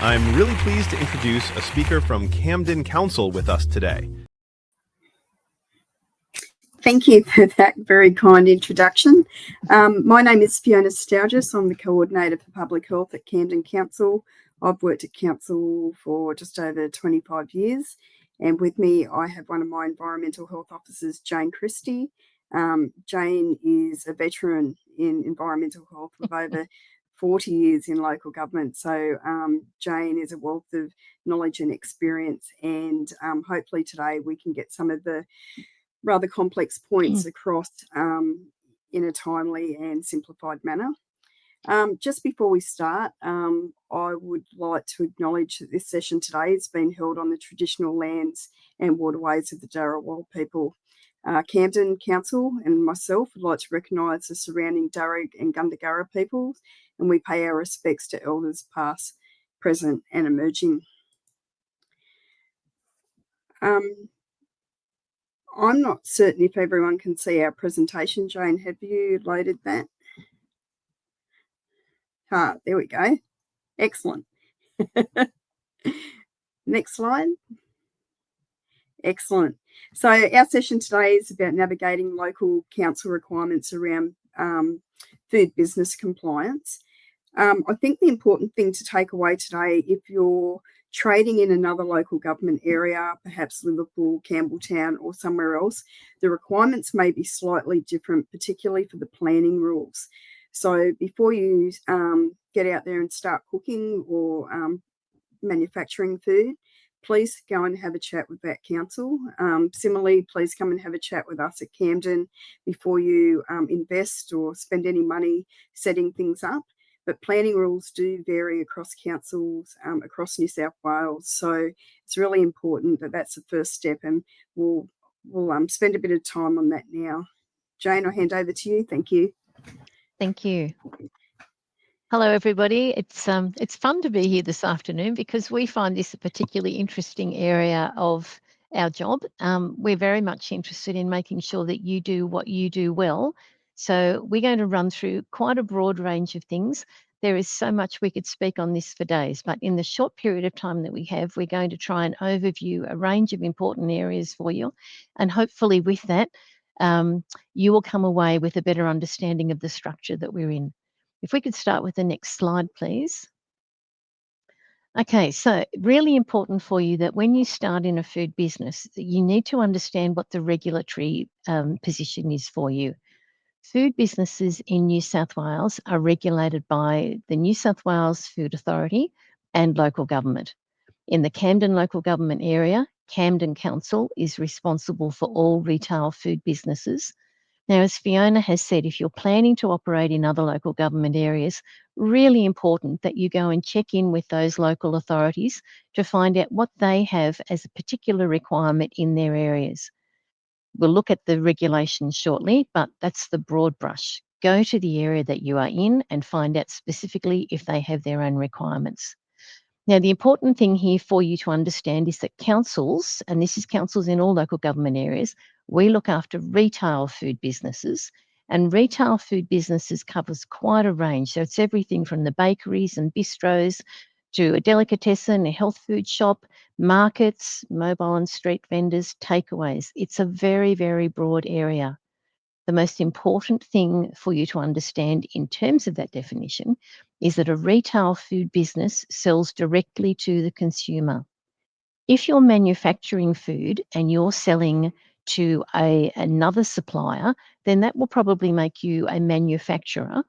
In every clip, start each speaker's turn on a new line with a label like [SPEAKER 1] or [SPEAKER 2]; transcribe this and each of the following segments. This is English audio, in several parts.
[SPEAKER 1] I'm really pleased to introduce a speaker from Camden Council with us today.
[SPEAKER 2] Thank you for that very kind introduction. My name is Fiona Stouges. I'm the Coordinator for Public Health at Camden Council. I've worked at Council for just over 25 years. And with me, I have one of my environmental health officers, Jane Christie. Jane is a veteran in environmental health with over 40 years in local government. So Jane is a wealth of knowledge and experience. And hopefully today we can get some of the rather complex points across in a timely and simplified manner. Just before we start, I would like to acknowledge that this session today has been held on the traditional lands and waterways of the Darawal people. Camden Council and myself would like to recognise the surrounding Darug and Gundagara peoples, and we pay our respects to elders past, present and emerging. I'm not certain if everyone can see our presentation. Jane, have you loaded that? There we go. Excellent. Next slide. Excellent. So our session today is about navigating local council requirements around food business compliance. I think the important thing to take away today, if you're trading in another local government area, perhaps Liverpool, Campbelltown or somewhere else, the requirements may be slightly different, particularly for the planning rules. So before you get out there and start cooking or manufacturing food, please go and have a chat with that council. Similarly, please come and have a chat with us at Camden before you invest or spend any money setting things up. But planning rules do vary across councils, across New South Wales. So it's really important that that's the first step, and we'll spend a bit of time on that now. Jane, I'll hand over to you. Thank you.
[SPEAKER 3] Thank you. Hello, everybody. It's fun to be here this afternoon because we find this a particularly interesting area of our job. We're very much interested in making sure that you do what you do well. So we're going to run through quite a broad range of things. There is so much we could speak on this for days, but in the short period of time that we have, we're going to try and overview a range of important areas for you. And hopefully with that, you will come away with a better understanding of the structure that we're in. If we could start with the next slide, please. Okay, so really important for you that when you start in a food business, you need to understand what the regulatory position is for you. Food businesses in New South Wales are regulated by the New South Wales Food Authority and local government. In the Camden local government area, Camden Council is responsible for all retail food businesses. Now, as Fiona has said, if you're planning to operate in other local government areas, really important that you go and check in with those local authorities to find out what they have as a particular requirement in their areas. We'll look at the regulations shortly, but that's the broad brush. Go to the area that you are in and find out specifically if they have their own requirements. Now, the important thing here for you to understand is that councils, and this is councils in all local government areas, we look after retail food businesses, and retail food businesses covers quite a range. So it's everything from the bakeries and bistros to a delicatessen, a health food shop, markets, mobile and street vendors, takeaways. It's a very, very broad area. The most important thing for you to understand in terms of that definition is that a retail food business sells directly to the consumer. If you're manufacturing food and you're selling to another supplier, then that will probably make you a manufacturer,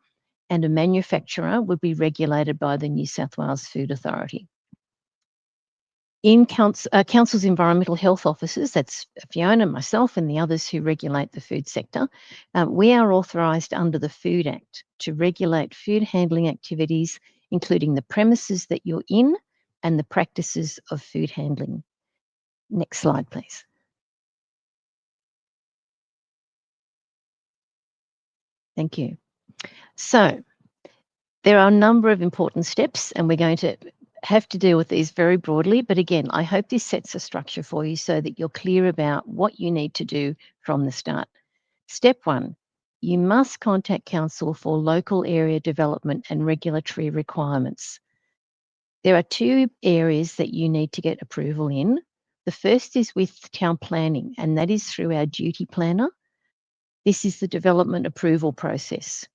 [SPEAKER 3] and a manufacturer would be regulated by the New South Wales Food Authority. In council's environmental health officers, that's Fiona, myself and the others who regulate the food sector, we are authorised under the Food Act to regulate food handling activities, including the premises that you're in and the practices of food handling. Next slide, please. Thank you. So there are a number of important steps, and we're going to have to deal with these very broadly. But again, I hope this sets a structure for you so that you're clear about what you need to do from the start. Step 1, you must contact council for local area development and regulatory requirements. There are two areas that you need to get approval in. The first is with town planning, and that is through our duty planner. This is the development approval process.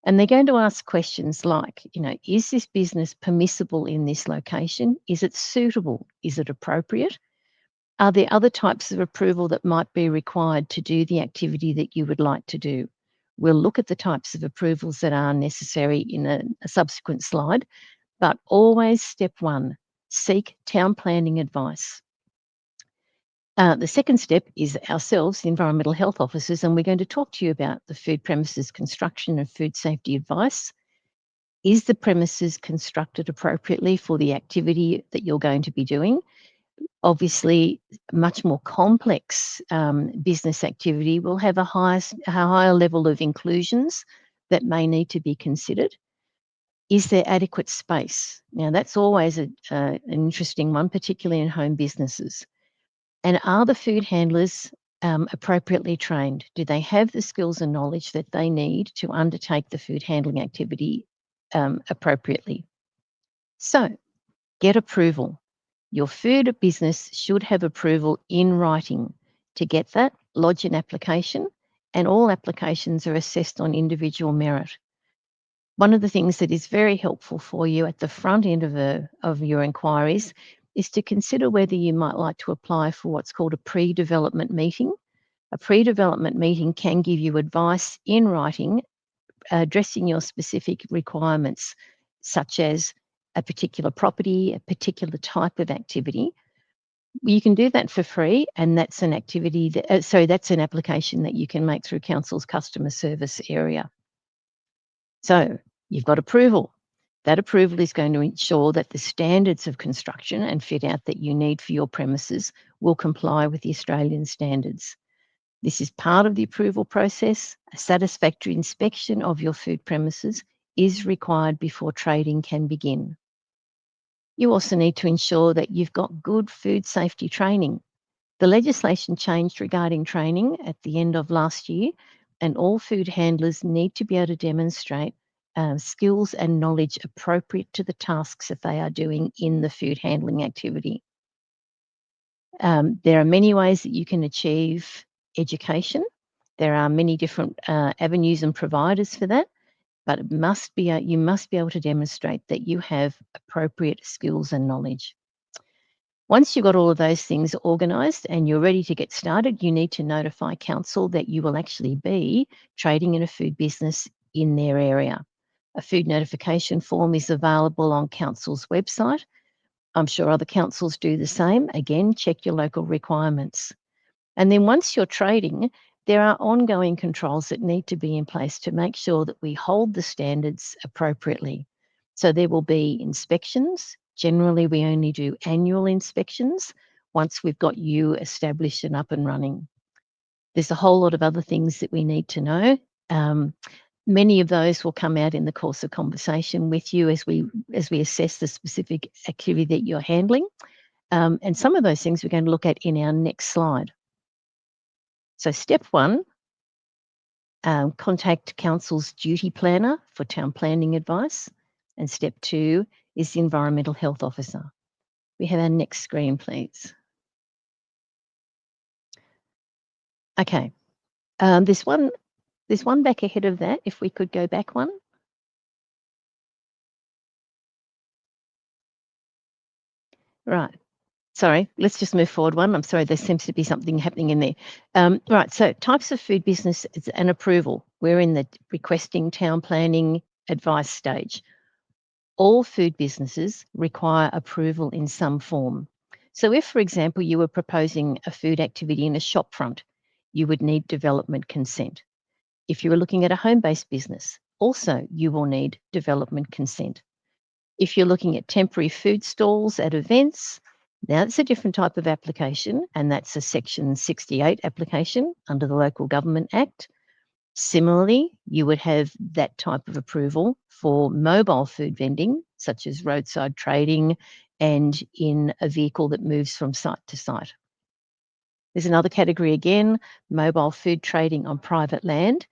[SPEAKER 3] And they're going to ask questions like, is this business permissible in this location? Is it suitable? Is it appropriate? Are there other types of approval that might be required to do the activity that you would like to do? We'll look at the types of approvals that are necessary in a subsequent slide, but always step one, seek town planning advice. The second step is ourselves, the environmental health officers, and we're going to talk to you about the food premises construction and food safety advice. Is the premises constructed appropriately for the activity that you're going to be doing? Obviously, much more complex business activity will have a higher level of inclusions that may need to be considered. Is there adequate space? Now, that's always an interesting one, particularly in home businesses. And are the food handlers appropriately trained? Do they have the skills and knowledge that they need to undertake the food handling activity appropriately? So, get approval. Your food business should have approval in writing. To get that, lodge an application, and all applications are assessed on individual merit. One of the things that is very helpful for you at the front end of your inquiries is to consider whether you might like to apply for what's called a pre-development meeting. A pre-development meeting can give you advice in writing addressing your specific requirements, such as a particular property, a particular type of activity. You can do that for free, and that's an activity that's an application that you can make through Council's customer service area. So you've got approval. That approval is going to ensure that the standards of construction and fit out that you need for your premises will comply with the Australian standards. This is part of the approval process. A satisfactory inspection of your food premises is required before trading can begin. You also need to ensure that you've got good food safety training. The legislation changed regarding training at the end of last year, and all food handlers need to be able to demonstrate skills and knowledge appropriate to the tasks that they are doing in the food handling activity. There are many ways that you can achieve education. There are many different avenues and providers for that, but you must be able to demonstrate that you have appropriate skills and knowledge. Once you've got all of those things organised and you're ready to get started, you need to notify council that you will actually be trading in a food business in their area. A food notification form is available on council's website. I'm sure other councils do the same. Again, check your local requirements. And then once you're trading, there are ongoing controls that need to be in place to make sure that we hold the standards appropriately. So there will be inspections. Generally, we only do annual inspections once we've got you established and up and running. There's a whole lot of other things that we need to know. Many of those will come out in the course of conversation with you as we assess the specific activity that you're handling. And some of those things we're going to look at in our next slide. So step one, contact council's duty planner for town planning advice. And step two is the environmental health officer. We have our next screen, please. Okay, there's one back ahead of that, if we could go back one. Right. Sorry, let's just move forward one. I'm sorry, there seems to be something happening in there. Right, so types of food business and approval. We're in the requesting town planning advice stage. All food businesses require approval in some form. So if, for example, you were proposing a food activity in a shop front, you would need development consent. If you were looking at a home-based business, also you will need development consent. If you're looking at temporary food stalls at events, now it's a different type of application, and that's a Section 68 application under the Local Government Act. Similarly, you would have that type of approval for mobile food vending, such as roadside trading and in a vehicle that moves from site to site. There's another category again, mobile food trading on private land.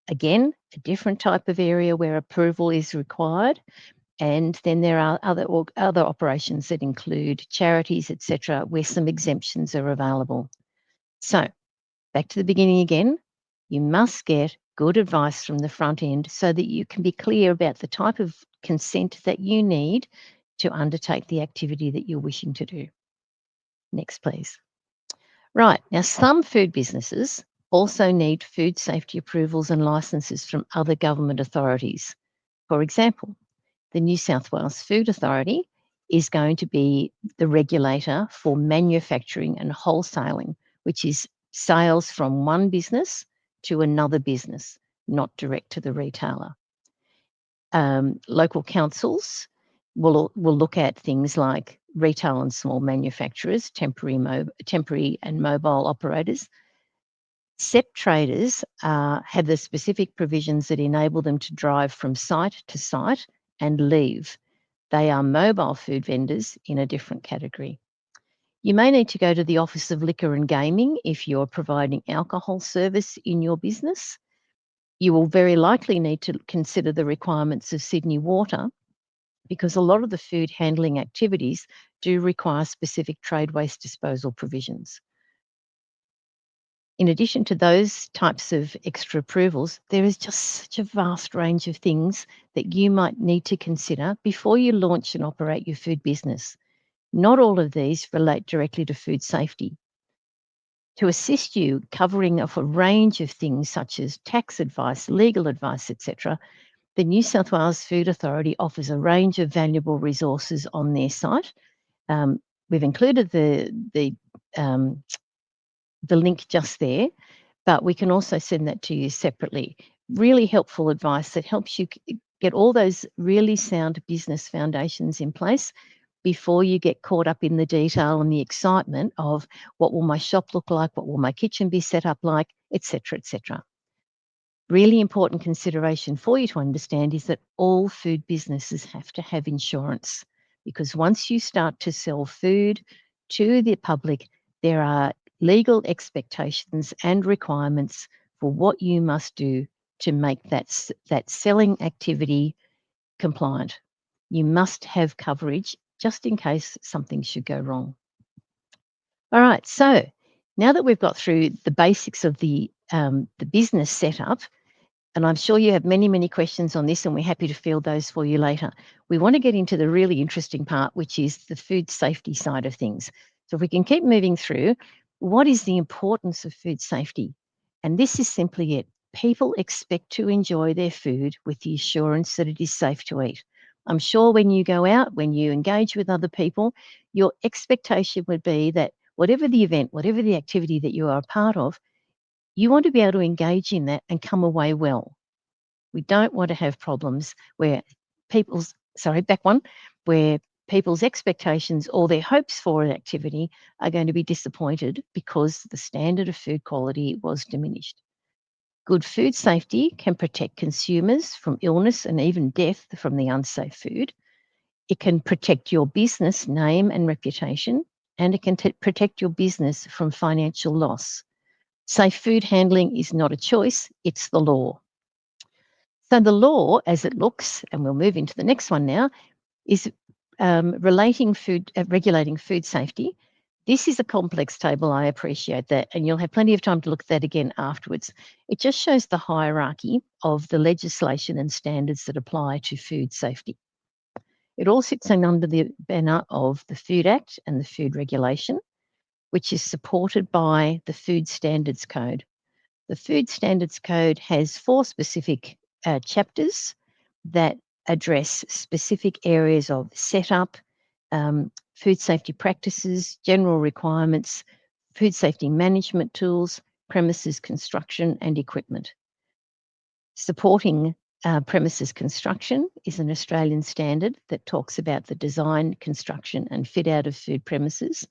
[SPEAKER 3] Again, a different type of area where approval is required. And then there are other operations that include charities, etc., where some exemptions are available. So back to the beginning again, you must get good advice from the front end so that you can be clear about the type of consent that you need to undertake the activity that you're wishing to do. Next, please. Right, now some food businesses also need food safety approvals and licenses from other government authorities. For example, the New South Wales Food Authority is going to be the regulator for manufacturing and wholesaling, which is sales from one business to another business, not direct to the retailer. Local councils will look at things like retail and small manufacturers, temporary and mobile operators. SEP traders have the specific provisions that enable them to drive from site to site and leave. They are mobile food vendors in a different category. You may need to go to the Office of Liquor and Gaming if you're providing alcohol service in your business. You will very likely need to consider the requirements of Sydney Water because a lot of the food handling activities do require specific trade waste disposal provisions. In addition to those types of extra approvals, there is just such a vast range of things that you might need to consider before you launch and operate your food business. Not all of these relate directly to food safety. To assist you covering off a range of things such as tax advice, legal advice, etc., the New South Wales Food Authority offers a range of valuable resources on their site. We've included the link just there, but we can also send that to you separately. Really helpful advice that helps you get all those really sound business foundations in place before you get caught up in the detail and the excitement of what will my shop look like, what will my kitchen be set up like, etc., etc. Really important consideration for you to understand is that all food businesses have to have insurance, because once you start to sell food to the public, there are legal expectations and requirements for what you must do to make that selling activity compliant. You must have coverage just in case something should go wrong. All right, so now that we've got through the basics of the business setup, and I'm sure you have many, many questions on this, and we're happy to field those for you later. We want to get into the really interesting part, which is the food safety side of things. So if we can keep moving through, what is the importance of food safety? And this is simply it. People expect to enjoy their food with the assurance that it is safe to eat. I'm sure when you go out, when you engage with other people, your expectation would be that whatever the event, whatever the activity that you are a part of, you want to be able to engage in that and come away well. We don't want to have problems where people's expectations or their hopes for an activity are going to be disappointed because the standard of food quality was diminished. Good food safety can protect consumers from illness and even death from the unsafe food. It can protect your business name and reputation, and it can protect your business from financial loss. Safe food handling is not a choice, it's the law. So the law, as it looks, and we'll move into the next one now, is regulating food safety. This is a complex table, I appreciate that, and you'll have plenty of time to look at that again afterwards. It just shows the hierarchy of the legislation and standards that apply to food safety. It all sits under the banner of the Food Act and the Food Regulation, which is supported by the Food Standards Code. The Food Standards Code has 4 specific chapters that address specific areas of setup, food safety practices, general requirements, food safety management tools, premises construction and equipment. Supporting premises construction is an Australian standard that talks about the design, construction and fit out of food premises.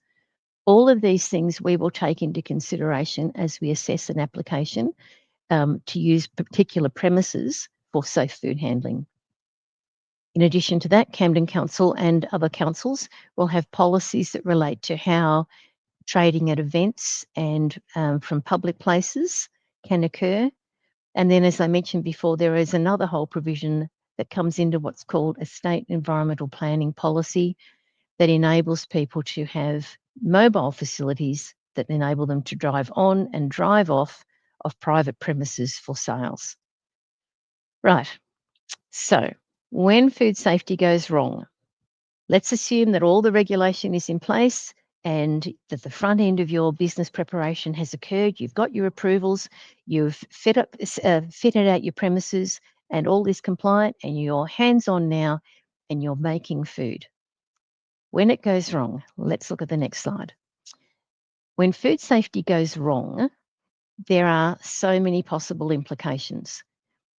[SPEAKER 3] All of these things we will take into consideration as we assess an application to use particular premises for safe food handling. In addition to that, Camden Council and other councils will have policies that relate to how trading at events and from public places can occur. And then, as I mentioned before, there is another whole provision that comes into what's called a state environmental planning policy that enables people to have mobile facilities that enable them to drive on and drive off of private premises for sales. Right. So when food safety goes wrong, let's assume that all the regulation is in place and that the front end of your business preparation has occurred. You've got your approvals, you've fitted out your premises, and all is compliant, and you're hands-on now, and you're making food. When it goes wrong, let's look at the next slide. When food safety goes wrong, there are so many possible implications.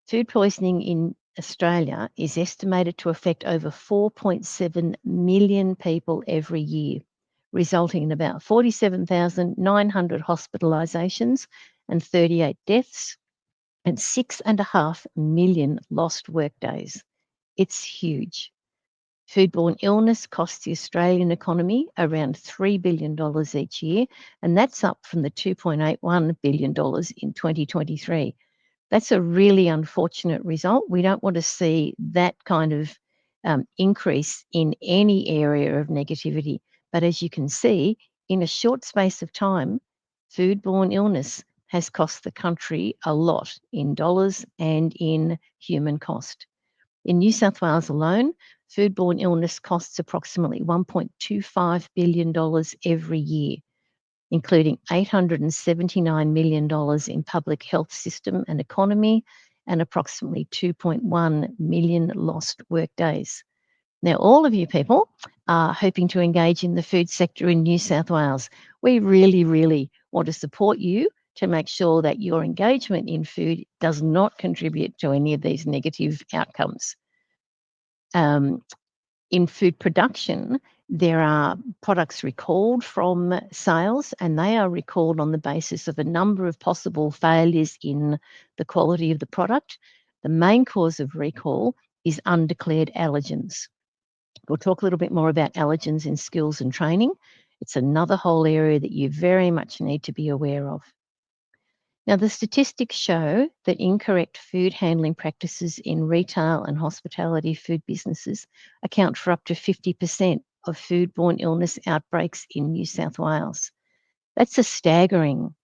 [SPEAKER 3] Food poisoning in Australia is estimated to affect over 4.7 million people every year, resulting in about 47,900 hospitalisations and 38 deaths and 6.5 million lost workdays. It's huge. Foodborne illness costs the Australian economy around $3 billion each year, and that's up from the $2.81 billion in 2023. That's a really unfortunate result. We don't want to see that kind of increase in any area of negativity. But as you can see, in a short space of time, foodborne illness has cost the country a lot in dollars and in human cost. In New South Wales alone, foodborne illness costs approximately $1.25 billion every year, including $879 million in public health system and economy, and approximately 2.1 million lost workdays. Now, all of you people are hoping to engage in the food sector in New South Wales. We really, really want to support you to make sure that your engagement in food does not contribute to any of these negative outcomes. In food production, there are products recalled from sales, and they are recalled on the basis of a number of possible failures in the quality of the product. The main cause of recall is undeclared allergens. We'll talk a little bit more about allergens in skills and training. It's another whole area that you very much need to be aware of. Now, the statistics show that incorrect food handling practices in retail and hospitality food businesses account for up to 50% of foodborne illness outbreaks in New South Wales. That's a staggering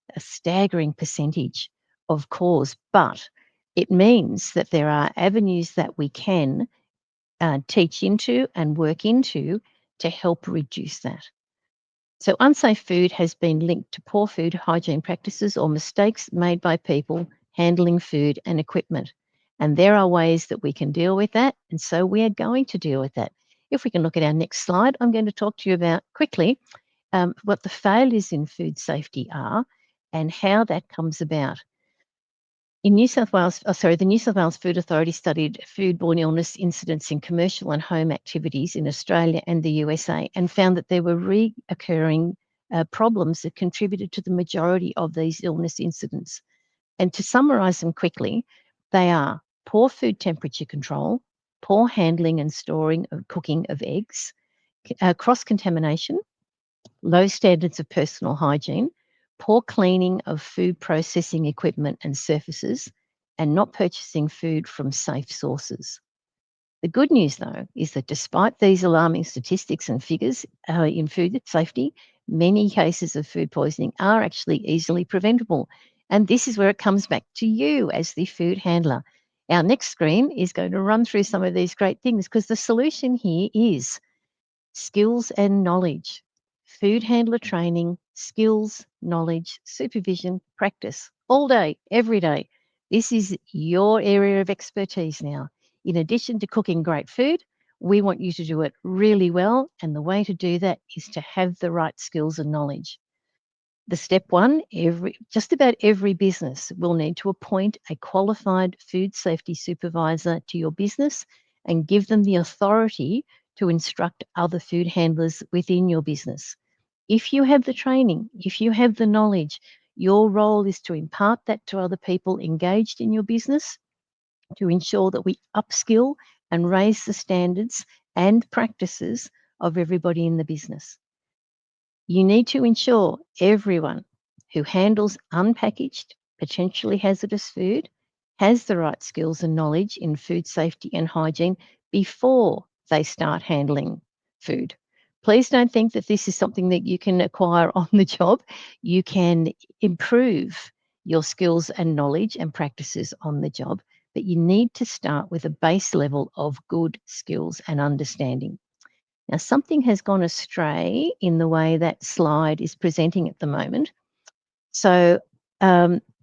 [SPEAKER 3] percentage of cause, but it means that there are avenues that we can teach into and work into to help reduce that. So unsafe food has been linked to poor food hygiene practices or mistakes made by people handling food and equipment. And there are ways that we can deal with that. And so we are going to deal with that. If we can look at our next slide, I'm going to talk to you about quickly what the failures in food safety are and how that comes about. In New South Wales, the New South Wales Food Authority studied foodborne illness incidents in commercial and home activities in Australia and the USA and found that there were reoccurring problems that contributed to the majority of these illness incidents. And to summarise them quickly, they are poor food temperature control, poor handling and storing of cooking of eggs, cross-contamination, low standards of personal hygiene, poor cleaning of food processing equipment and surfaces, and not purchasing food from safe sources. The good news, though, is that despite these alarming statistics and figures in food safety, many cases of food poisoning are actually easily preventable. And this is where it comes back to you as the food handler. Our next screen is going to run through some of these great things because the solution here is skills and knowledge. Food handler training, skills, knowledge, supervision, practice, all day, every day. This is your area of expertise now. In addition to cooking great food, we want you to do it really well. And the way to do that is to have the right skills and knowledge. The step one, just about every business will need to appoint a qualified food safety supervisor to your business and give them the authority to instruct other food handlers within your business. If you have the training, if you have the knowledge, your role is to impart that to other people engaged in your business to ensure that we upskill and raise the standards and practices of everybody in the business. You need to ensure everyone who handles unpackaged, potentially hazardous food has the right skills and knowledge in food safety and hygiene before they start handling food. Please don't think that this is something that you can acquire on the job. You can improve your skills and knowledge and practices on the job, but you need to start with a base level of good skills and understanding. Now, something has gone astray in the way that slide is presenting at the moment. So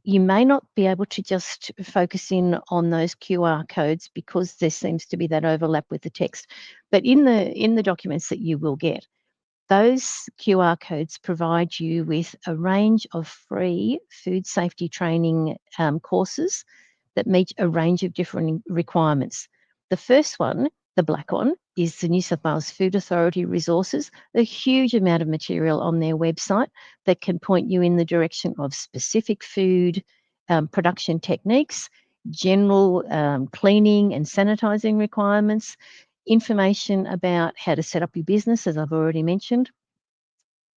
[SPEAKER 3] you may not be able to just focus in on those QR codes because there seems to be that overlap with the text. But in the documents that you will get, those QR codes provide you with a range of free food safety training courses that meet a range of different requirements. The first one, the black one, is the New South Wales Food Authority resources, a huge amount of material on their website that can point you in the direction of specific food production techniques, general cleaning and sanitising requirements, information about how to set up your business, as I've already mentioned,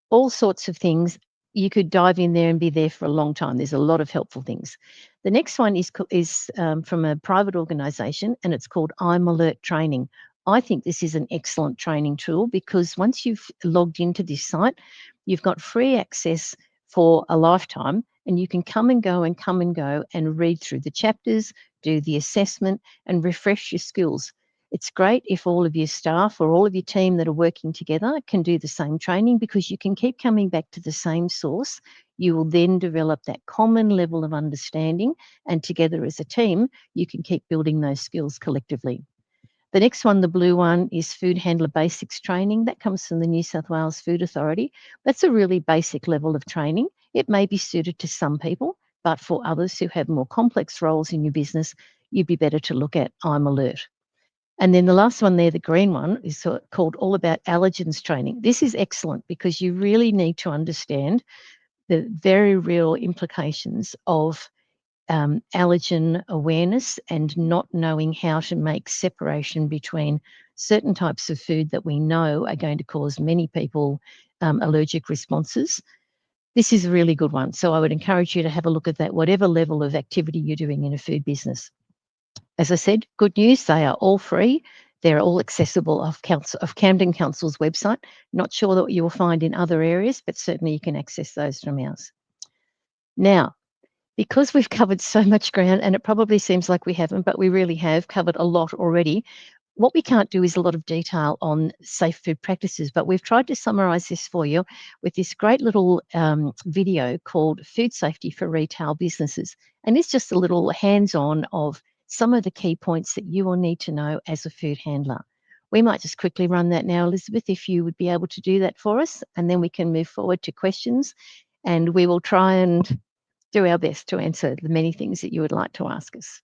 [SPEAKER 3] all sorts of things. You could dive in there and be there for a long time. There's a lot of helpful things. The next one is from a private organisation, and it's called I'm Alert Training. I think this is an excellent training tool because once you've logged into this site, you've got free access for a lifetime, and you can come and go and read through the chapters, do the assessment, and refresh your skills. It's great if all of your staff or all of your team that are working together can do the same training because you can keep coming back to the same source. You will then develop that common level of understanding, and together as a team, you can keep building those skills collectively. The next one, the blue one, is Food Handler Basics Training. That comes from the New South Wales Food Authority. That's a really basic level of training. It may be suited to some people, but for others who have more complex roles in your business, you'd be better to look at I'm Alert. And then the last one there, the green one, is called All About Allergens Training. This is excellent because you really need to understand the very real implications of allergen awareness and not knowing how to make separation between certain types of food that we know are going to cause many people allergic responses. This is a really good one. So I would encourage you to have a look at that, whatever level of activity you're doing in a food business. As I said, good news, they are all free. They're all accessible off Camden Council's website. Not sure that you will find in other areas, but certainly you can access those from ours. Now, because we've covered so much ground, and it probably seems like we haven't, but we really have covered a lot already, what we can't do is a lot of detail on safe food practices, but we've tried to summarise this for you with this great little video called Food Safety for Retail Businesses. And it's just a little hands-on of some of the key points that you will need to know as a food handler. We might just quickly run that now, Elizabeth, if you would be able to do that for us, and then we can move forward to questions, and we will try and do our best to answer the many things that you would like to ask us.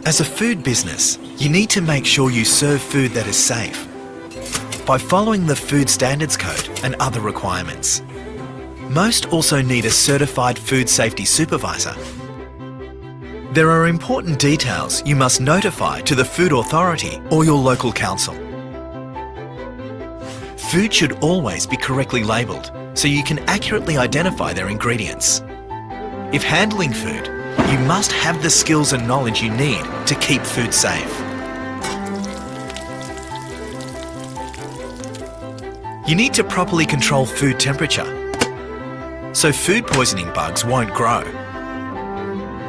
[SPEAKER 4] As a food business, you need to make sure you serve food that is safe by following the Food Standards Code and other requirements. Most also need a certified food safety supervisor. There are important details you must notify to the Food Authority or your local council. Food should always be correctly labelled so you can accurately identify their ingredients. If handling food, you must have the skills and knowledge you need to keep food safe. You need to properly control food temperature so food poisoning bugs won't grow,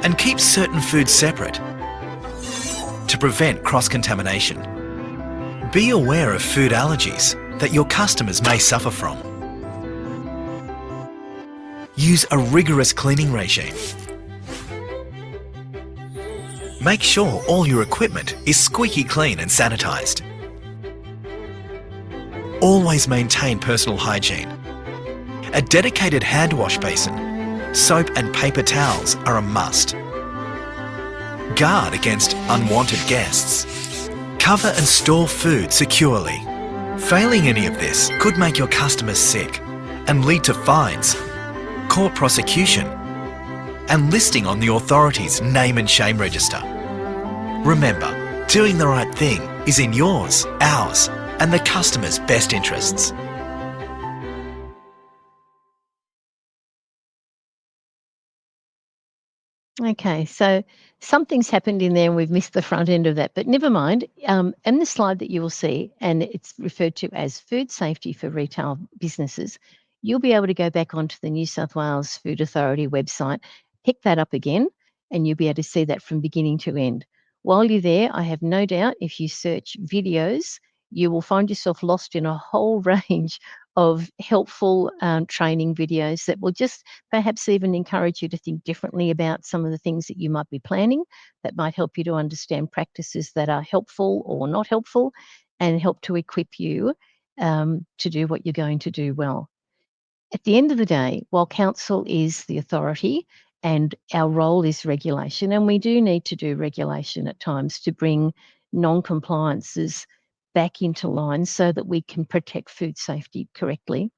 [SPEAKER 4] and keep certain foods separate to prevent cross-contamination. Be aware of food allergies that your customers may suffer from. Use a rigorous cleaning regime. Make sure all your equipment is squeaky clean and sanitised. Always maintain personal hygiene. A dedicated hand wash basin, soap and paper towels are a must. Guard against unwanted guests. Cover and store food securely. Failing any of this could make your customers sick and lead to fines, court prosecution, and listing on the authority's name and shame register. Remember, doing the right thing is in yours, ours, and the customer's best interests.
[SPEAKER 3] Okay, so something's happened in there and we've missed the front end of that, but never mind. In the slide that you will see, and it's referred to as food safety for retail businesses, you'll be able to go back onto the New South Wales Food Authority website, pick that up again, and you'll be able to see that from beginning to end. While you're there, I have no doubt if you search videos, you will find yourself lost in a whole range of helpful training videos that will just perhaps even encourage you to think differently about some of the things that you might be planning, that might help you to understand practices that are helpful or not helpful, and help to equip you to do what you're going to do well. At the end of the day, while council is the authority and our role is regulation, and we do need to do regulation at times to bring non-compliances back into line so that we can protect food safety correctly.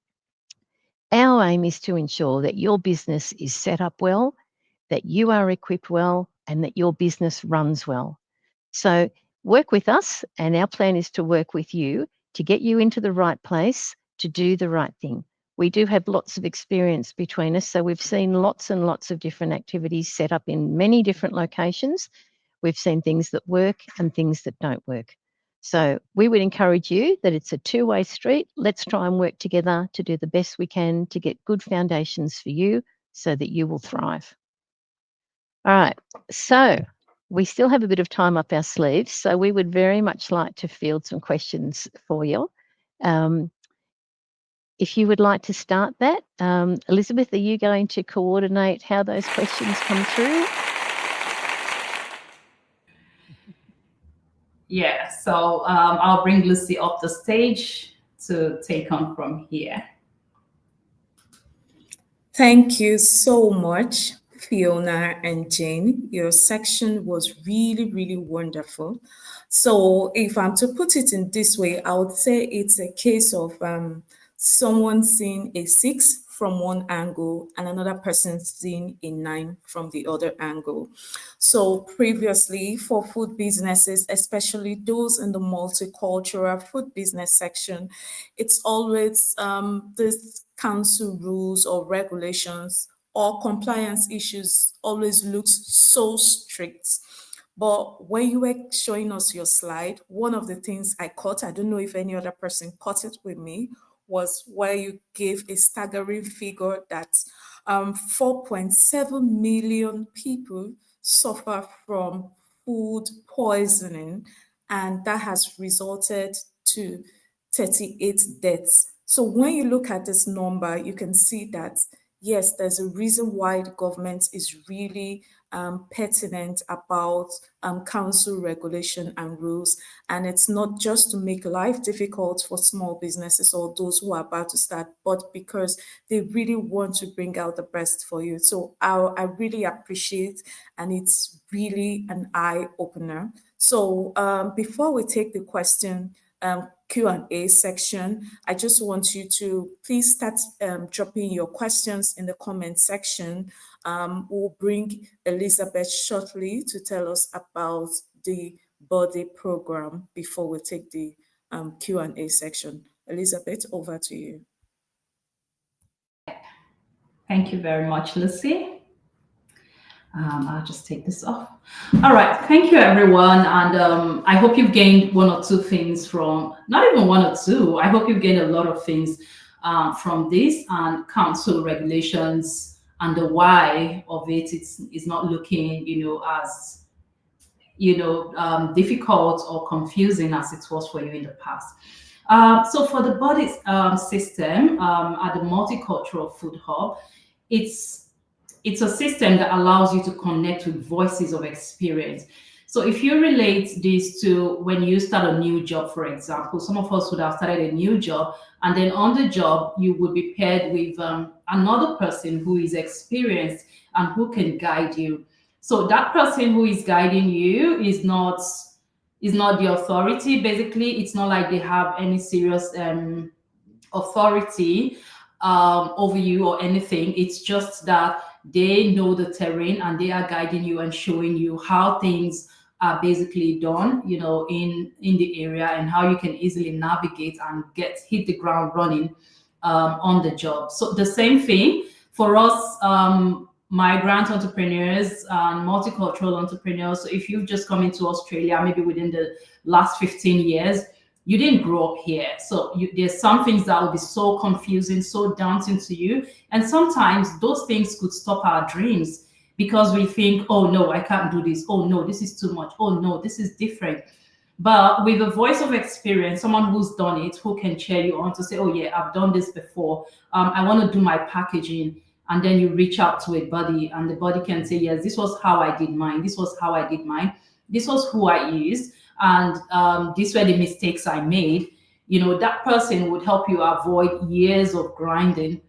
[SPEAKER 3] Our aim is to ensure that your business is set up well, that you are equipped well, and that your business runs well. So work with us, and our plan is to work with you to get you into the right place to do the right thing. We do have lots of experience between us, so we've seen lots and lots of different activities set up in many different locations. We've seen things that work and things that don't work. So we would encourage you that it's a two-way street. Let's try and work together to do the best we can to get good foundations for you so that you will thrive. All right, so we still have a bit of time up our sleeves, so we would very much like to field some questions for you. If you would like to start that, Elizabeth, are you going to coordinate how those questions come through?
[SPEAKER 5] Yeah, so I'll bring Lucy up the stage to take on from here.
[SPEAKER 6] Thank you so much, Fiona and Jane. Your section was really, really wonderful. So if I'm to put it in this way, I would say it's a case of someone seeing a 6 from one angle and another person seeing a 9 from the other angle. So previously for food businesses, especially those in the multicultural food business section, it's always this council rules or regulations or compliance issues always looks so strict. But when you were showing us your slide, one of the things I caught, I don't know if any other person caught it with me, was where you gave a staggering figure that 4.7 million people suffer from food poisoning, and that has resulted to 38 deaths. So when you look at this number, you can see that, yes, there's a reason why the government is really pertinent about council regulation and rules. And it's not just to make life difficult for small businesses or those who are about to start, but because they really want to bring out the best for you. So I really appreciate, and it's really an eye opener. So before we take the question, Q&A section, I just want you to please start dropping your questions in the comment section. We'll bring Elizabeth shortly to tell us about the body program before we take the Q&A section. Elizabeth, over to you.
[SPEAKER 5] Thank you very much, Lucy. I'll just take this off. All right, thank you everyone. And I hope you've gained one or two things from, not even one or two, I hope you've gained a lot of things from this and council regulations and the why of it. It's not looking, as, difficult or confusing as it was for you in the past. So for the body system at the Multicultural Food Hub, it's a system that allows you to connect with voices of experience. So if you relate this to when you start a new job, for example, some of us would have started a new job, and then on the job, you would be paired with another person who is experienced and who can guide you. So that person who is guiding you is not the authority. Basically, it's not like they have any serious authority over you or anything. It's just that they know the terrain and they are guiding you and showing you how things are basically done, in the area, and how you can easily navigate and hit the ground running on the job. So the same thing for us, migrant entrepreneurs and multicultural entrepreneurs. So if you've just come into Australia, maybe within the last 15 years, you didn't grow up here. So there's some things that will be so confusing, so daunting to you. And sometimes those things could stop our dreams because we think, oh no, I can't do this. Oh no, this is too much. Oh no, this is different. But with a voice of experience, someone who's done it, who can cheer you on to say, oh yeah, I've done this before. I want to do my packaging. And then you reach out to a buddy and the buddy can say, yes, this was how I did mine. This was how I did mine. This was who I used. And these were the mistakes I made. You know, that person would help you avoid years of grinding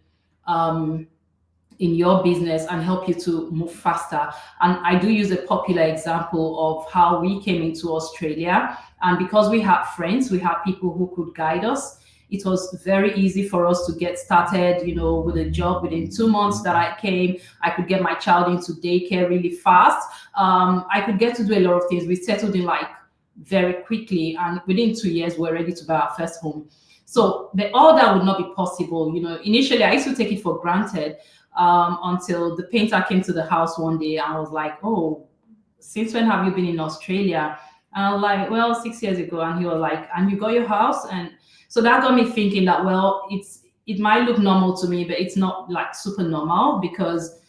[SPEAKER 5] in your business and help you to move faster. And I do use a popular example of how we came into Australia. And because we had friends, we had people who could guide us. It was very easy for us to get started, you know, with a job. Within 2 months that I came, I could get my child into daycare really fast. I could get to do a lot of things. We settled in like very quickly, and within 2 years, we're ready to buy our first home. So all that would not be possible. You know, initially I used to take it for granted until the painter came to the house one day. And I was like, oh, since when have you been in Australia? And I was like, well, 6 years ago. And he was like, and you got your house? And so that got me thinking that, well, it might look normal to me, but it's not like super normal because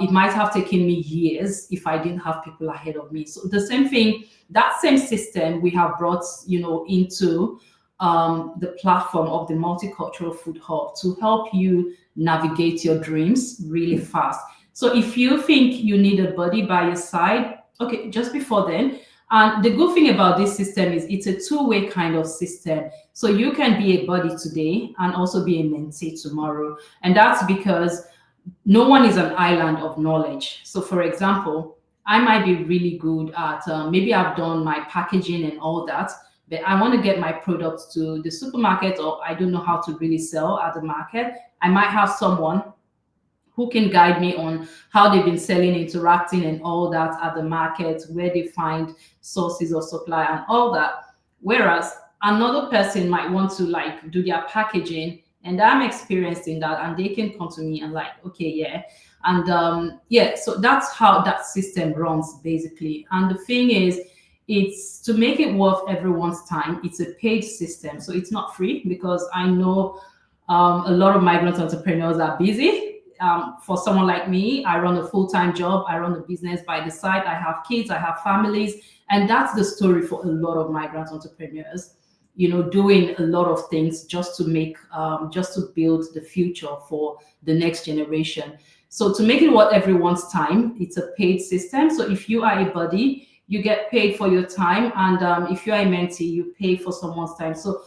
[SPEAKER 5] it might have taken me years if I didn't have people ahead of me. So the same thing, that same system we have brought, you know, into the platform of the Multicultural Food Hub to help you navigate your dreams really fast. So if you think you need a buddy by your side, okay, just before then. And the good thing about this system is it's a two-way kind of system. So you can be a buddy today and also be a mentee tomorrow. And that's because no one is an island of knowledge. So for example, I might be really good at, maybe I've done my packaging and all that, but I want to get my products to the supermarket, or I don't know how to really sell at the market. I might have someone who can guide me on how they've been selling, interacting and all that at the market, where they find sources of supply and all that. Whereas another person might want to like do their packaging, and I'm experienced in that, and they can come to me and like, okay, yeah. And yeah, so that's how that system runs basically. And the thing is, it's to make it worth everyone's time. It's a paid system, so it's not free, because I know a lot of migrant entrepreneurs are busy. For someone like me, I run a full-time job. I run a business by the side. I have kids, I have families. And that's the story for a lot of migrant entrepreneurs, you know, doing a lot of things just to make, just to build the future for the next generation. So to make it worth everyone's time, it's a paid system. So if you are a buddy, you get paid for your time. And if you're a mentee, you pay for someone's time. So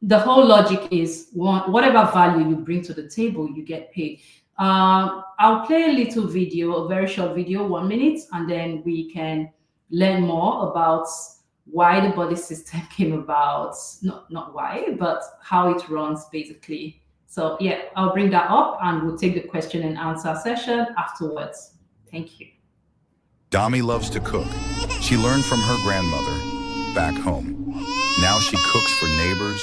[SPEAKER 5] the whole logic is whatever value you bring to the table, you get paid. I'll play a little video, a very short video, 1 minute, and then we can learn more about why the buddy system came about. Not why, but how it runs basically. So yeah, I'll bring that up and we'll take the question and answer session afterwards. Thank you.
[SPEAKER 7] Dami loves to cook. She learned from her grandmother back home. Now she cooks for neighbors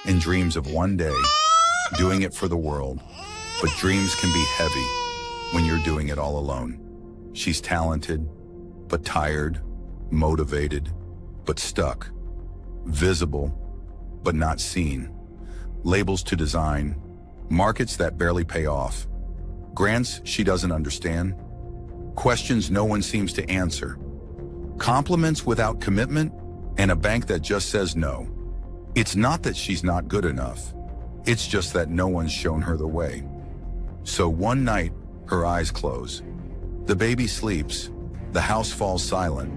[SPEAKER 7] and dreams of one day doing it for the world. But dreams can be heavy when you're doing it all alone. She's talented, but tired, motivated, but stuck, visible, but not seen, labels to design, markets that barely pay off, grants she doesn't understand, questions no one seems to answer, compliments without commitment, and a bank that just says no. It's not that she's not good enough. It's just that no one's shown her the way. So one night, her eyes close. The baby sleeps, the house falls silent,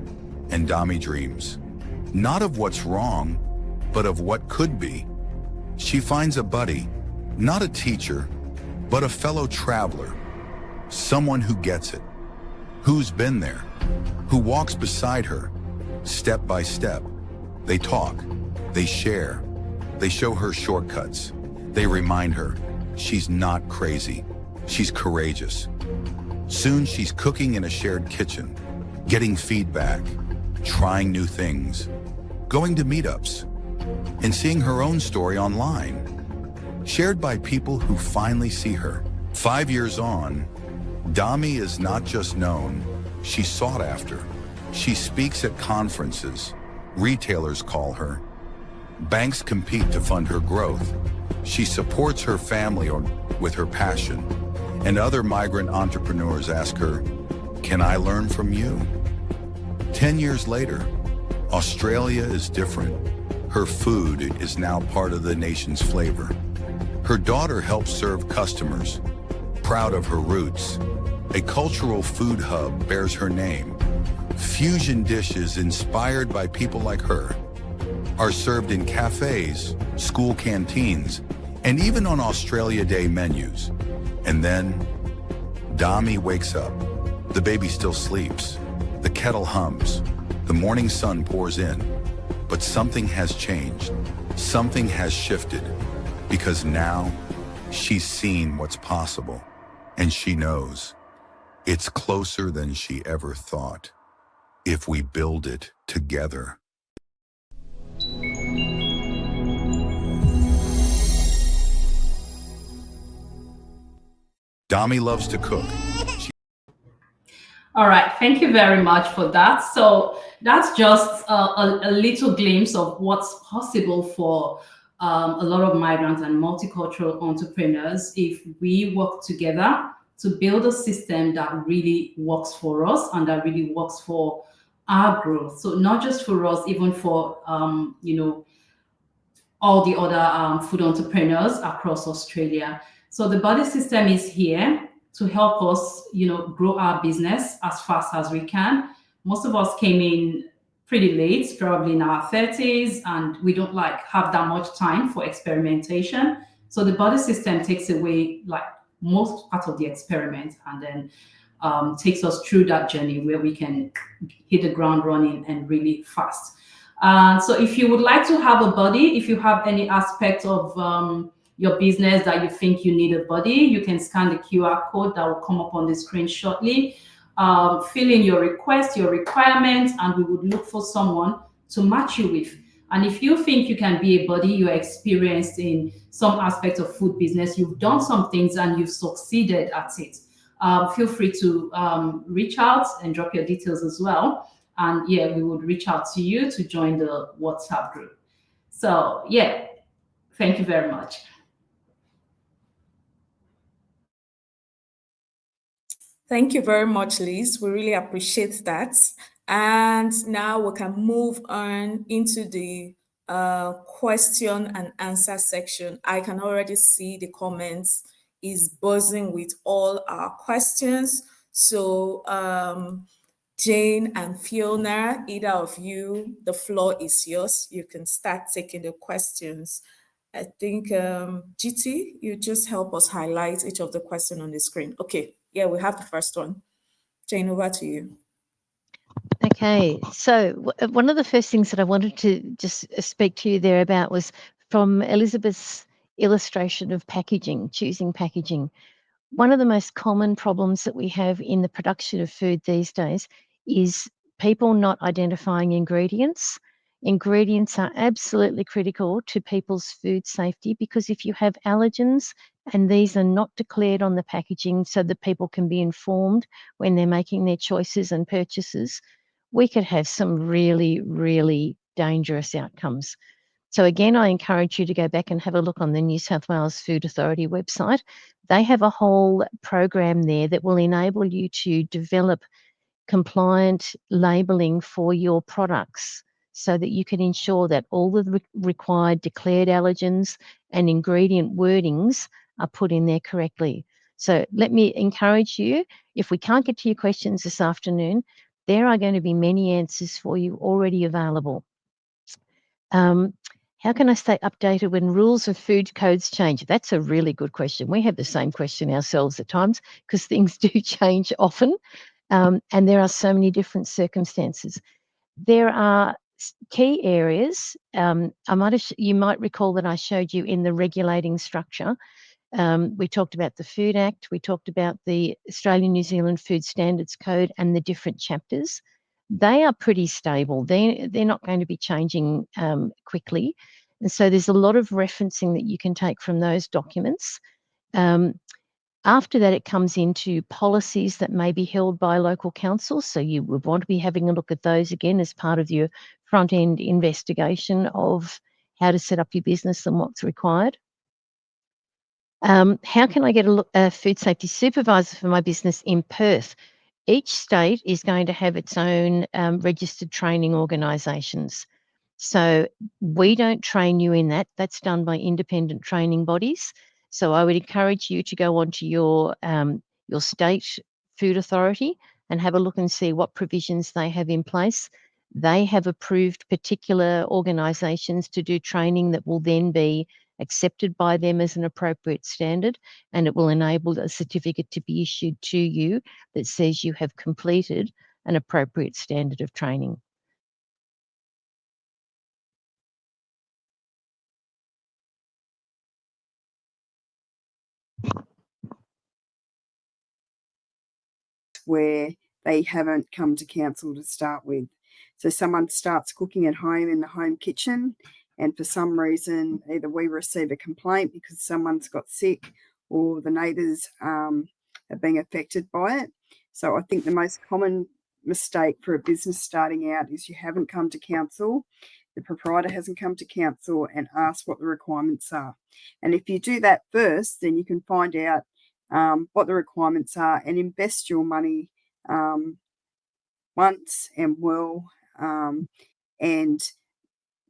[SPEAKER 7] and Dami dreams. Not of what's wrong, but of what could be. She finds a buddy, not a teacher, but a fellow traveler. Someone who gets it, who's been there, who walks beside her, step by step. They talk, they share, they show her shortcuts. They remind her she's not crazy, she's courageous. Soon she's cooking in a shared kitchen, getting feedback, trying new things, going to meetups, and seeing her own story online, shared by people who finally see her. 5 years on, Dami is not just known, she's sought after. She speaks at conferences. Retailers call her. Banks compete to fund her growth. She supports her family with her passion. And other migrant entrepreneurs ask her, "Can I learn from you?" 10 years later, Australia is different. Her food is now part of the nation's flavor. Her daughter helps serve customers. Proud of her roots, a cultural food hub bears her name. Fusion dishes inspired by people like her are served in cafes, school canteens, and even on Australia Day menus. And then, Dami wakes up. The baby still sleeps. The kettle hums. The morning sun pours in. But something has changed. Something has shifted. Because now, she's seen what's possible. And she knows it's closer than she ever thought. If we build it together. Dami loves to cook.
[SPEAKER 5] All right, thank you very much for that. So that's just a little glimpse of what's possible for a lot of migrants and multicultural entrepreneurs if we work together to build a system that really works for us and that really works for our growth. So not just for us, even for all the other food entrepreneurs across Australia. So the buddy system is here to help us, grow our business as fast as we can. Most of us came in pretty late, probably in our 30s, and we don't have that much time for experimentation. So the buddy system takes away most part of the experiment and then takes us through that journey where we can hit the ground running and really fast. So if you would like to have a buddy, if you have any aspect of your business that you think you need a buddy, you can scan the QR code that will come up on the screen shortly. Fill in your request, your requirements, and we would look for someone to match you with. And if you think you can be a buddy, you're experienced in some aspect of food business, you've done some things and you've succeeded at it, feel free to reach out and drop your details as well. And yeah, we would reach out to you to join the WhatsApp group. So yeah, thank you very much.
[SPEAKER 6] Thank you very much, Liz. We really appreciate that. And now we can move on into the question and answer section. I can already see the comments is buzzing with all our questions. So Jane and Fiona, either of you, the floor is yours. You can start taking the questions. I think GT, you just help us highlight each of the questions on the screen. Okay, yeah, we have the first one. Jane, over to you.
[SPEAKER 3] Okay, so one of the first things that I wanted to just speak to you there about was from Elizabeth's illustration of packaging, choosing packaging. One of the most common problems that we have in the production of food these days is people not identifying ingredients. Ingredients are absolutely critical to people's food safety because if you have allergens and these are not declared on the packaging so that people can be informed when they're making their choices and purchases, we could have some really, really dangerous outcomes. So again, I encourage you to go back and have a look on the New South Wales Food Authority website. They have a whole program there that will enable you to develop compliant labelling for your products so that you can ensure that all the required declared allergens and ingredient wordings are put in there correctly. So let me encourage you, if we can't get to your questions this afternoon, there are going to be many answers for you already available. How can I stay updated when rules of food codes change? That's a really good question. We have the same question ourselves at times because things do change often, and there are so many different circumstances. There are key areas. You might recall that I showed you in the regulating structure. We talked about the Food Act. We talked about the Australian New Zealand Food Standards Code and the different chapters. They are pretty stable. They're not going to be changing quickly. And so there's a lot of referencing that you can take from those documents. After that, it comes into policies that may be held by local councils. So you would want to be having a look at those again as part of your front-end investigation of how to set up your business and what's required. How can I get a food safety supervisor for my business in Perth? Each state is going to have its own registered training organisations. So we don't train you in that. That's done by independent training bodies. So I would encourage you to go onto your state food authority and have a look and see what provisions they have in place. They have approved particular organisations to do training that will then be accepted by them as an appropriate standard, and it will enable a certificate to be issued to you that says you have completed an appropriate standard of training.
[SPEAKER 2] Where they haven't come to council to start with. So someone starts cooking at home in the home kitchen, and for some reason, either we receive a complaint because someone's got sick or the neighbours are being affected by it. So I think the most common mistake for a business starting out is you haven't come to council, the proprietor hasn't come to council and asked what the requirements are. And if you do that first, then you can find out what the requirements are and invest your money once and well, and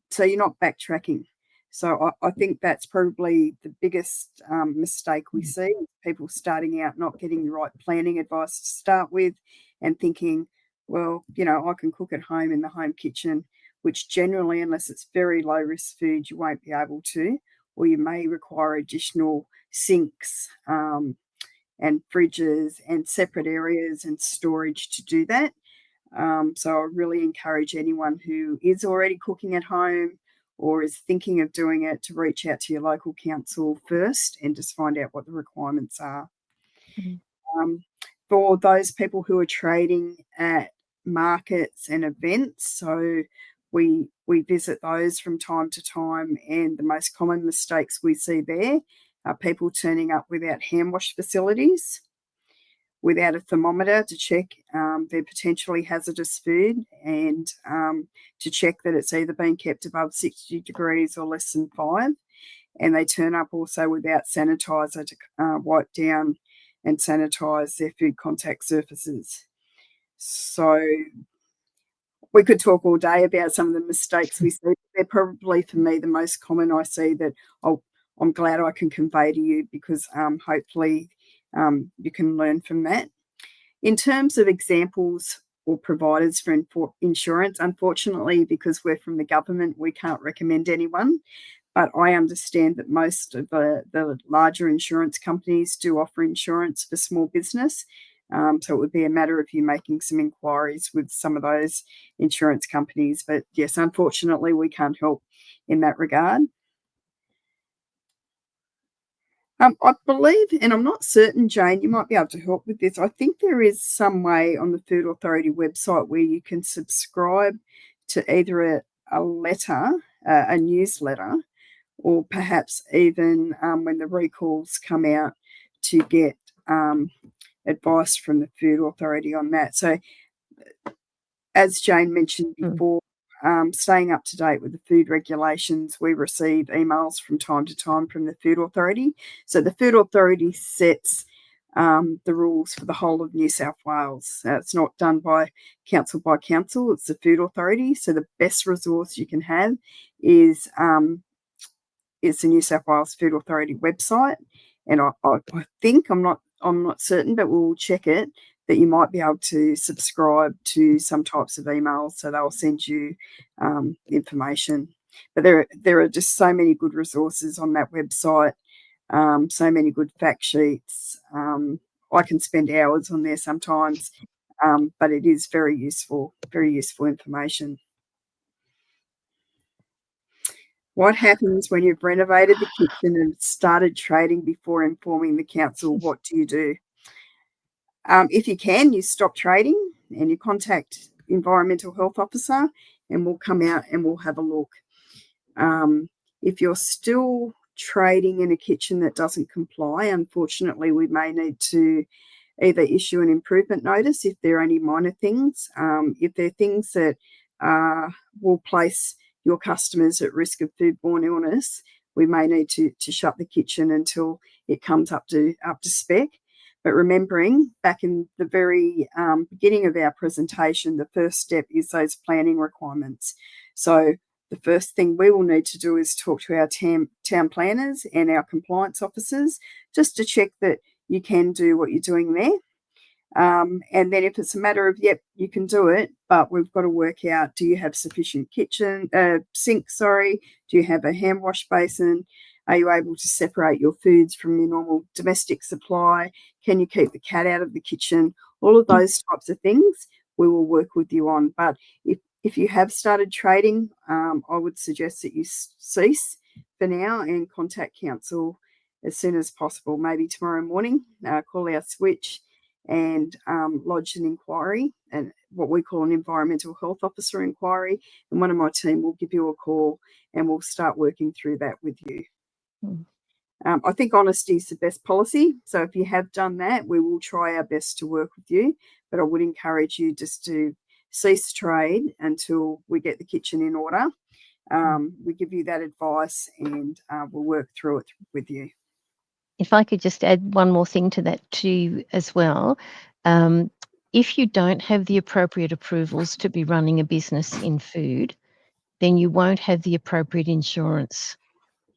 [SPEAKER 2] so you're not backtracking. So I think that's probably the biggest mistake we see, people starting out not getting the right planning advice to start with and thinking, well, I can cook at home in the home kitchen, which generally, unless it's very low risk food, you won't be able to, or you may require additional sinks and fridges and separate areas and storage to do that. So I really encourage anyone who is already cooking at home or is thinking of doing it to reach out to your local council first and just find out what the requirements are. For those people who are trading at markets and events, so we visit those from time to time, and the most common mistakes we see there are people turning up without hand wash facilities, without a thermometer to check their potentially hazardous food, and to check that it's either been kept above 60 degrees or less than 5. And they turn up also without sanitizer to wipe down and sanitize their food contact surfaces. So we could talk all day about some of the mistakes we see. They're probably, for me, the most common I see that I'm glad I can convey to you, because hopefully you can learn from that. In terms of examples or providers for insurance, unfortunately, because we're from the government, we can't recommend anyone. But I understand that most of the larger insurance companies do offer insurance for small business. So it would be a matter of you making some inquiries with some of those insurance companies. But yes, unfortunately, we can't help in that regard. I believe, and I'm not certain, Jane, you might be able to help with this. I think there is some way on the Food Authority website where you can subscribe to either a letter, a newsletter, or perhaps even when the recalls come out, to get advice from the Food Authority on that. So as Jane mentioned before, staying up to date with the food regulations, we receive emails from time to time from the Food Authority. So the Food Authority sets the rules for the whole of New South Wales. It's not done by council, it's the Food Authority. So the best resource you can have is the New South Wales Food Authority website. And I think, I'm not certain, but we'll check it, that you might be able to subscribe to some types of emails, so they'll send you information. But there are just so many good resources on that website, so many good fact sheets. I can spend hours on there sometimes, but it is very useful information. What happens when you've renovated the kitchen and started trading before informing the council? What do you do? If you can, you stop trading and you contact Environmental Health Officer, and we'll come out and we'll have a look. If you're still trading in a kitchen that doesn't comply, unfortunately, we may need to either issue an improvement notice if there are any minor things. If there are things that will place your customers at risk of foodborne illness, we may need to shut the kitchen until it comes up to spec. But remembering, back in the very beginning of our presentation, the first step is those planning requirements. So the first thing we will need to do is talk to our town planners and our compliance officers just to check that you can do what you're doing there. And then if it's a matter of, yep, you can do it, but we've got to work out, do you have sufficient sink, do you have a hand wash basin? Are you able to separate your foods from your normal domestic supply? Can you keep the cat out of the kitchen? All of those types of things we will work with you on. But if you have started trading, I would suggest that you cease for now and contact council as soon as possible, maybe tomorrow morning, call our switch and lodge an inquiry, and what we call an environmental health officer inquiry, and one of my team will give you a call and we'll start working through that with you. I think honesty is the best policy, so if you have done that, we will try our best to work with you, but I would encourage you just to cease trade until we get the kitchen in order. We give you that advice and we'll work through it with you.
[SPEAKER 3] If I could just add one more thing to that too as well. If you don't have the appropriate approvals to be running a business in food, then you won't have the appropriate insurance.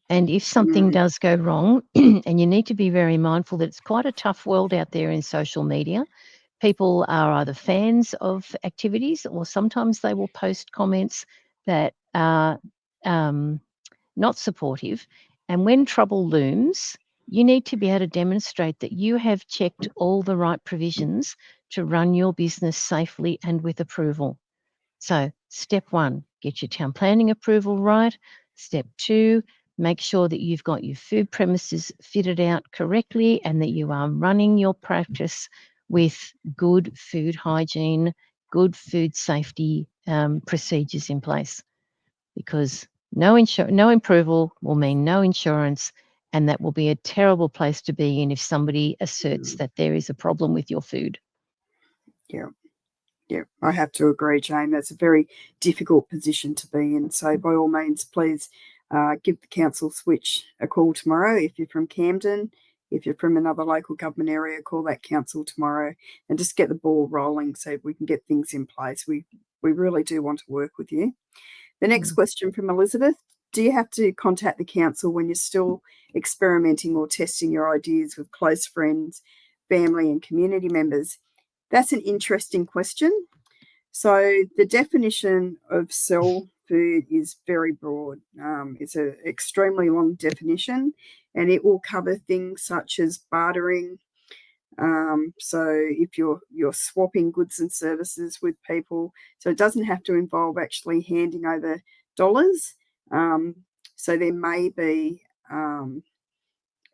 [SPEAKER 3] And if something does go wrong, and you need to be very mindful that it's quite a tough world out there in social media. People are either fans of activities or sometimes they will post comments that are not supportive. And when trouble looms, you need to be able to demonstrate that you have checked all the right provisions to run your business safely and with approval. So step 1, get your town planning approval right. Step 2, make sure that you've got your food premises fitted out correctly and that you are running your practice with good food hygiene, good food safety procedures in place. Because no approval will mean no insurance, and that will be a terrible place to be in if somebody asserts that there is a problem with your food.
[SPEAKER 2] Yeah, I have to agree, Jane. That's a very difficult position to be in. So by all means, please give the council switch a call tomorrow. If you're from Camden, if you're from another local government area, call that council tomorrow and just get the ball rolling so we can get things in place. We really do want to work with you. The next question from Elizabeth: do you have to contact the council when you're still experimenting or testing your ideas with close friends, family and community members? That's an interesting question. So the definition of sell food is very broad. It's an extremely long definition, and it will cover things such as bartering. So if you're swapping goods and services with people, so it doesn't have to involve actually handing over dollars. So there may be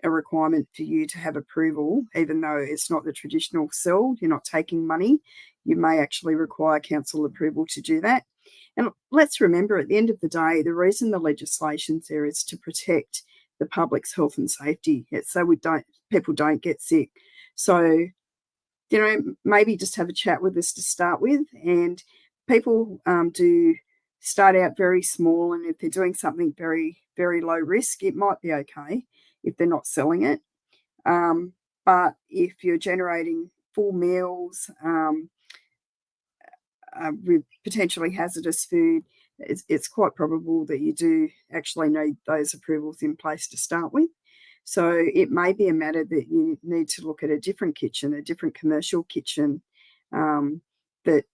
[SPEAKER 2] a requirement for you to have approval, even though it's not the traditional sell, you're not taking money. You may actually require council approval to do that. And let's remember, at the end of the day, the reason the legislation's there is to protect the public's health and safety. It's so people don't get sick. So, maybe just have a chat with us to start with. And people do start out very small, and if they're doing something very, very low risk, it might be okay if they're not selling it. But if you're generating full meals with potentially hazardous food, it's quite probable that you do actually need those approvals in place to start with. So it may be a matter that you need to look at a different kitchen, a different commercial kitchen that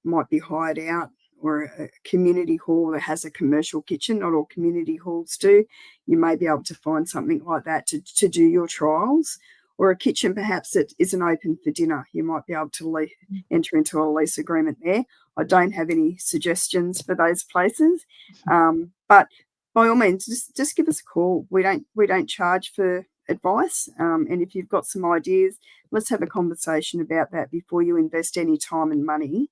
[SPEAKER 2] might be hired out, or a community hall that has a commercial kitchen. Not all community halls do. You may be able to find something like that to do your trials, or a kitchen perhaps that isn't open for dinner. You might be able to enter into a lease agreement there. I don't have any suggestions for those places, but by all means, just give us a call. We don't charge for advice, and if you've got some ideas, let's have a conversation about that before you invest any time and money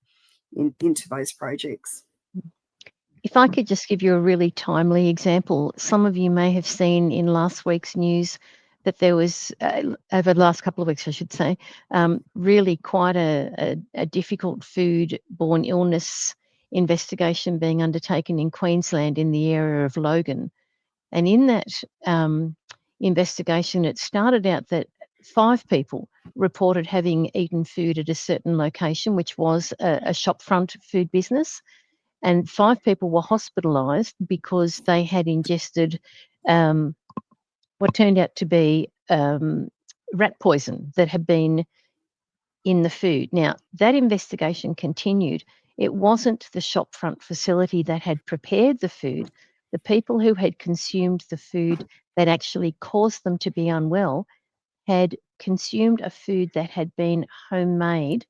[SPEAKER 2] into those projects.
[SPEAKER 3] If I could just give you a really timely example, some of you may have seen in last week's news that there was, over the last couple of weeks, I should say, really quite a difficult food-borne illness investigation being undertaken in Queensland in the area of Logan. And in that investigation, it started out that 5 people reported having eaten food at a certain location, which was a shopfront food business. And 5 people were hospitalised because they had ingested what turned out to be rat poison that had been in the food. Now, that investigation continued. It wasn't the shopfront facility that had prepared the food. The people who had consumed the food that actually caused them to be unwell had consumed a food that had been homemade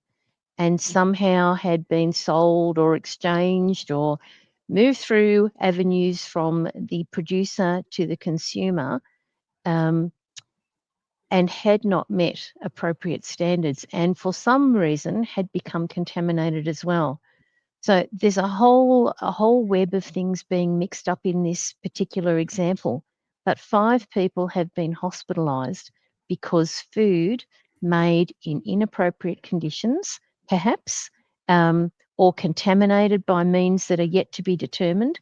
[SPEAKER 3] and somehow had been sold or exchanged or moved through avenues from the producer to the consumer, and had not met appropriate standards, and for some reason had become contaminated as well. So there's a whole web of things being mixed up in this particular example. But 5 people have been hospitalised because food made in inappropriate conditions, perhaps, or contaminated by means that are yet to be determined,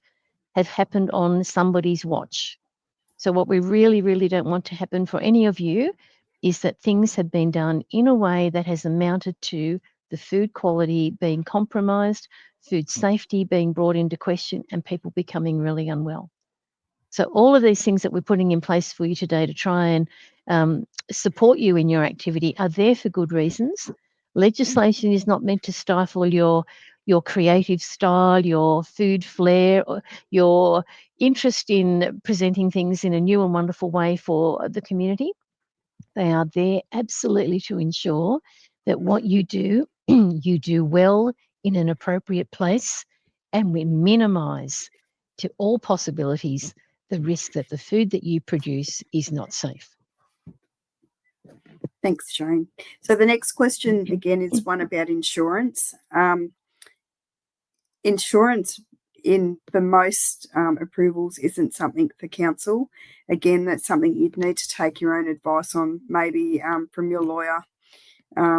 [SPEAKER 3] have happened on somebody's watch. So what we really, really don't want to happen for any of you is that things have been done in a way that has amounted to the food quality being compromised, food safety being brought into question, and people becoming really unwell. So all of these things that we're putting in place for you today to try and support you in your activity are there for good reasons. Legislation is not meant to stifle your creative style, your food flair, or your interest in presenting things in a new and wonderful way for the community. They are there absolutely to ensure that what you do, you do well in an appropriate place, and we minimise to all possibilities the risk that the food that you produce is not safe.
[SPEAKER 2] Thanks, Jane. So the next question again is one about insurance. Insurance in the most approvals isn't something for council. Again, that's something you'd need to take your own advice on, maybe from your lawyer,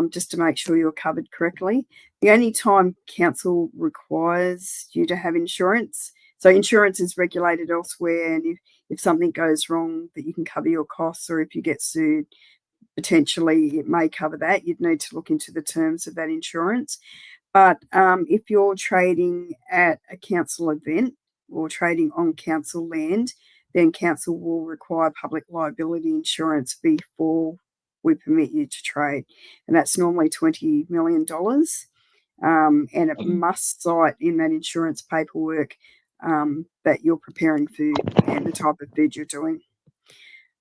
[SPEAKER 2] just to make sure you're covered correctly. The only time council requires you to have insurance, so insurance is regulated elsewhere, and if something goes wrong, that you can cover your costs, or if you get sued, potentially it may cover that. You'd need to look into the terms of that insurance. But if you're trading at a council event or trading on council land, then council will require public liability insurance before we permit you to trade. And that's normally $20 million. And it must cite in that insurance paperwork that you're preparing food and the type of food you're doing.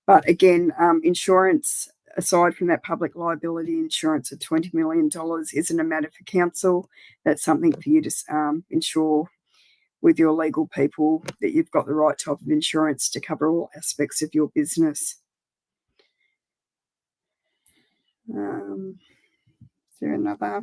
[SPEAKER 2] But again, insurance, aside from that public liability insurance of $20 million, isn't a matter for council. That's something for you to ensure with your legal people that you've got the right type of insurance to cover all aspects of your business. Is there another?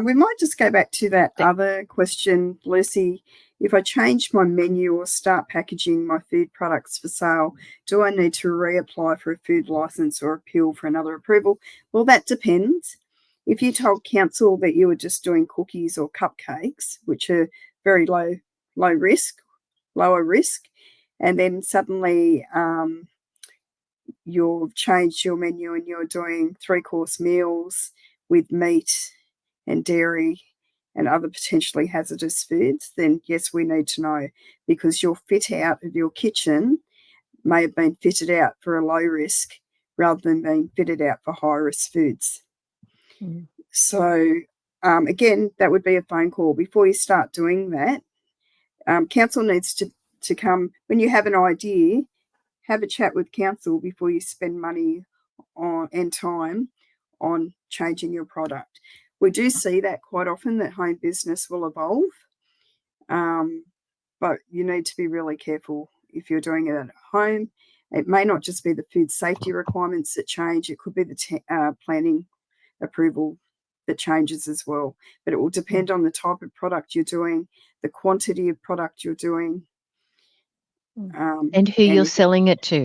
[SPEAKER 2] We might just go back to that other question, Lucy. If I change my menu or start packaging my food products for sale, do I need to reapply for a food licence or appeal for another approval? Well, that depends. If you told council that you were just doing cookies or cupcakes, which are very lower risk, and then suddenly you've changed your menu and you're doing 3-course meals with meat and dairy and other potentially hazardous foods, then yes, we need to know, because your fit out of your kitchen may have been fitted out for a low risk rather than being fitted out for high risk foods. Mm. So again, that would be a phone call. Before you start doing that, council needs to come, when you have an idea, have a chat with council before you spend money on and time on changing your product. We do see that quite often, that home business will evolve, but you need to be really careful if you're doing it at home. It may not just be the food safety requirements that change. It could be the planning approval that changes as well. But it will depend on the type of product you're doing, the quantity of product you're doing,
[SPEAKER 3] and who you're selling it to.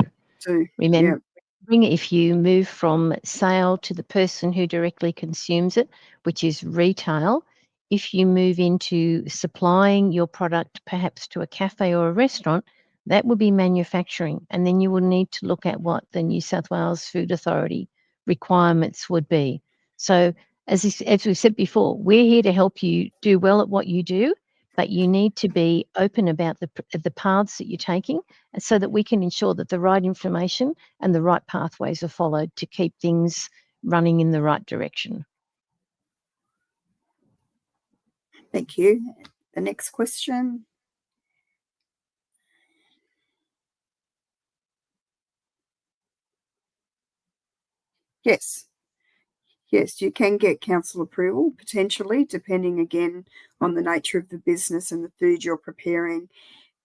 [SPEAKER 3] Remember, if you move from sale to the person who directly consumes it, which is retail, if you move into supplying your product perhaps to a cafe or a restaurant, that would be manufacturing. And then you will need to look at what the New South Wales Food Authority requirements would be. So as we said before, we're here to help you do well at what you do, but you need to be open about the paths that you're taking, so that we can ensure that the right information and the right pathways are followed to keep things running in the right direction.
[SPEAKER 2] Thank you. The next question. Yes. Yes, you can get council approval, potentially, depending again on the nature of the business and the food you're preparing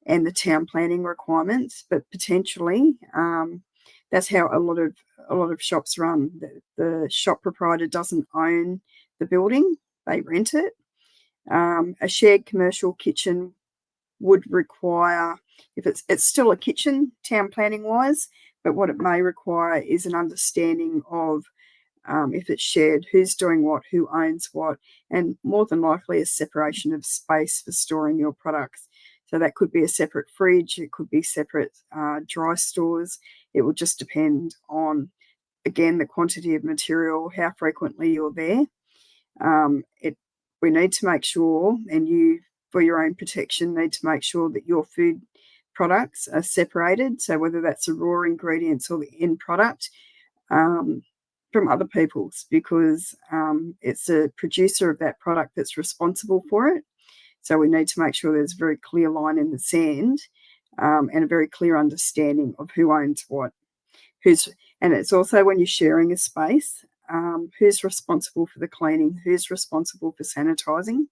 [SPEAKER 2] and the town planning requirements. But potentially, that's how a lot of shops run. The shop proprietor doesn't own the building; they rent it. A shared commercial kitchen would require, if it's still a kitchen, town planning wise, but what it may require is an understanding of, if it's shared, who's doing what, who owns what, and more than likely a separation of space for storing your products. So that could be a separate fridge, it could be separate dry stores. It will just depend on, again, the quantity of material, how frequently you're there. We need to make sure, and you, for your own protection, need to make sure that your food products are separated. So whether that's the raw ingredients or the end product, from other people's, because it's the producer of that product that's responsible for it. So we need to make sure there's a very clear line in the sand, and a very clear understanding of who owns what. And it's also, when you're sharing a space, who's responsible for the cleaning, who's responsible for sanitising.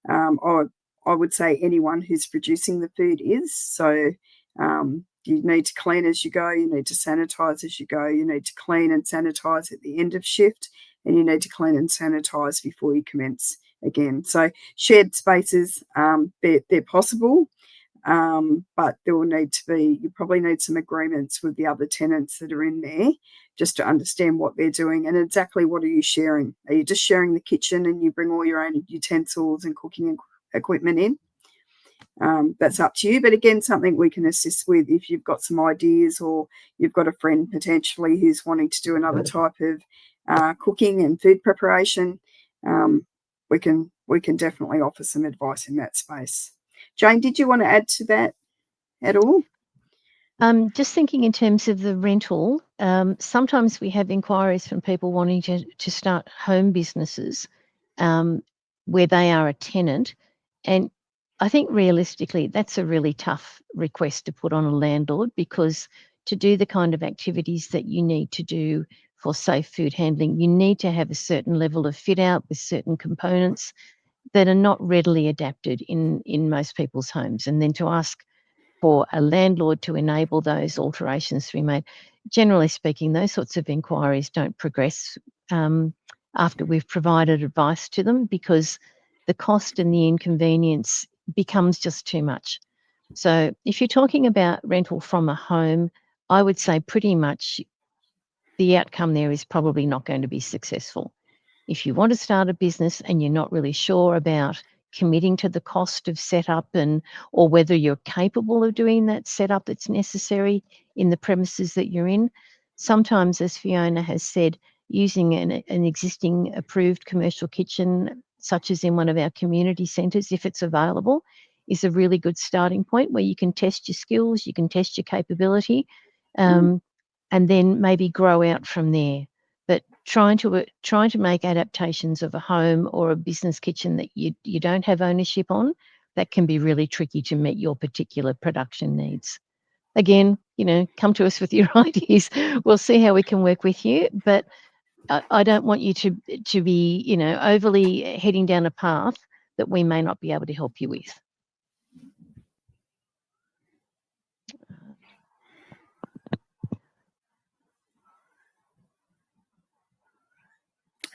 [SPEAKER 2] I would say anyone who's producing the food is. So you need to clean as you go, you need to sanitise as you go, you need to clean and sanitise at the end of shift, and you need to clean and sanitise before you commence again. So shared spaces, they're possible, but there will need to be, you probably need some agreements with the other tenants that are in there just to understand what they're doing and exactly what are you sharing. Are you just sharing the kitchen and you bring all your own utensils and cooking equipment in? That's up to you, but again, something we can assist with if you've got some ideas, or you've got a friend potentially who's wanting to do another type of cooking and food preparation. We can definitely offer some advice in that space. Jane, did you want to add to that at all?
[SPEAKER 3] Just thinking in terms of the rental, sometimes we have inquiries from people wanting to start home businesses where they are a tenant, and I think realistically that's a really tough request to put on a landlord, because to do the kind of activities that you need to do for safe food handling, you need to have a certain level of fit out with certain components that are not readily adapted in most people's homes. And then to ask for a landlord to enable those alterations to be made, generally speaking, those sorts of inquiries don't progress after we've provided advice to them, because the cost and the inconvenience becomes just too much. So if you're talking about rental from a home, I would say pretty much the outcome there is probably not going to be successful. If you want to start a business and you're not really sure about committing to the cost of setup, or whether you're capable of doing that setup that's necessary in the premises that you're in, sometimes, as Fiona has said, using an existing approved commercial kitchen, such as in one of our community centres, if it's available, is a really good starting point where you can test your skills, you can test your capability, and then maybe grow out from there. But trying to make adaptations of a home or a business kitchen that you don't have ownership on, that can be really tricky to meet your particular production needs. Again, come to us with your ideas. We'll see how we can work with you. But I don't want you to be, overly heading down a path that we may not be able to help you with.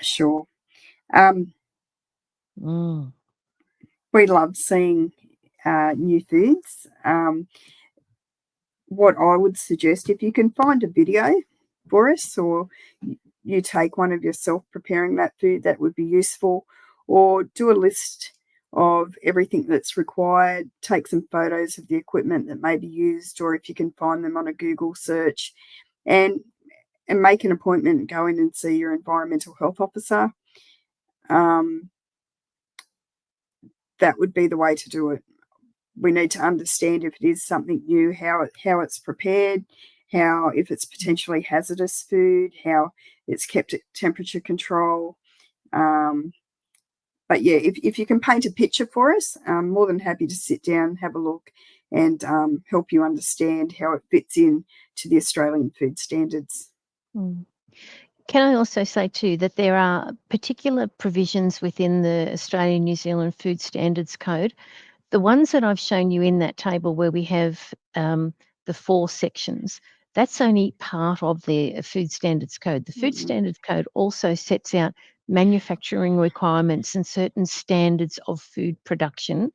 [SPEAKER 2] Sure. We love seeing new foods. What I would suggest, if you can find a video for us, or you take one of yourself preparing that food, that would be useful, or do a list of everything that's required, take some photos of the equipment that may be used, or if you can find them on a Google search, and make an appointment and go in and see your environmental health officer. That would be the way to do it. We need to understand if it is something new, how it's prepared, how, if it's potentially hazardous food, how it's kept at temperature control. But yeah, if you can paint a picture for us, I'm more than happy to sit down, have a look, and help you understand how it fits in to the Australian food standards.
[SPEAKER 3] Can I also say too that there are particular provisions within the Australian New Zealand Food Standards Code. The ones that I've shown you in that table where we have the 4 sections, that's only part of the Food Standards Code. The Food Standards Code also sets out manufacturing requirements and certain standards of food production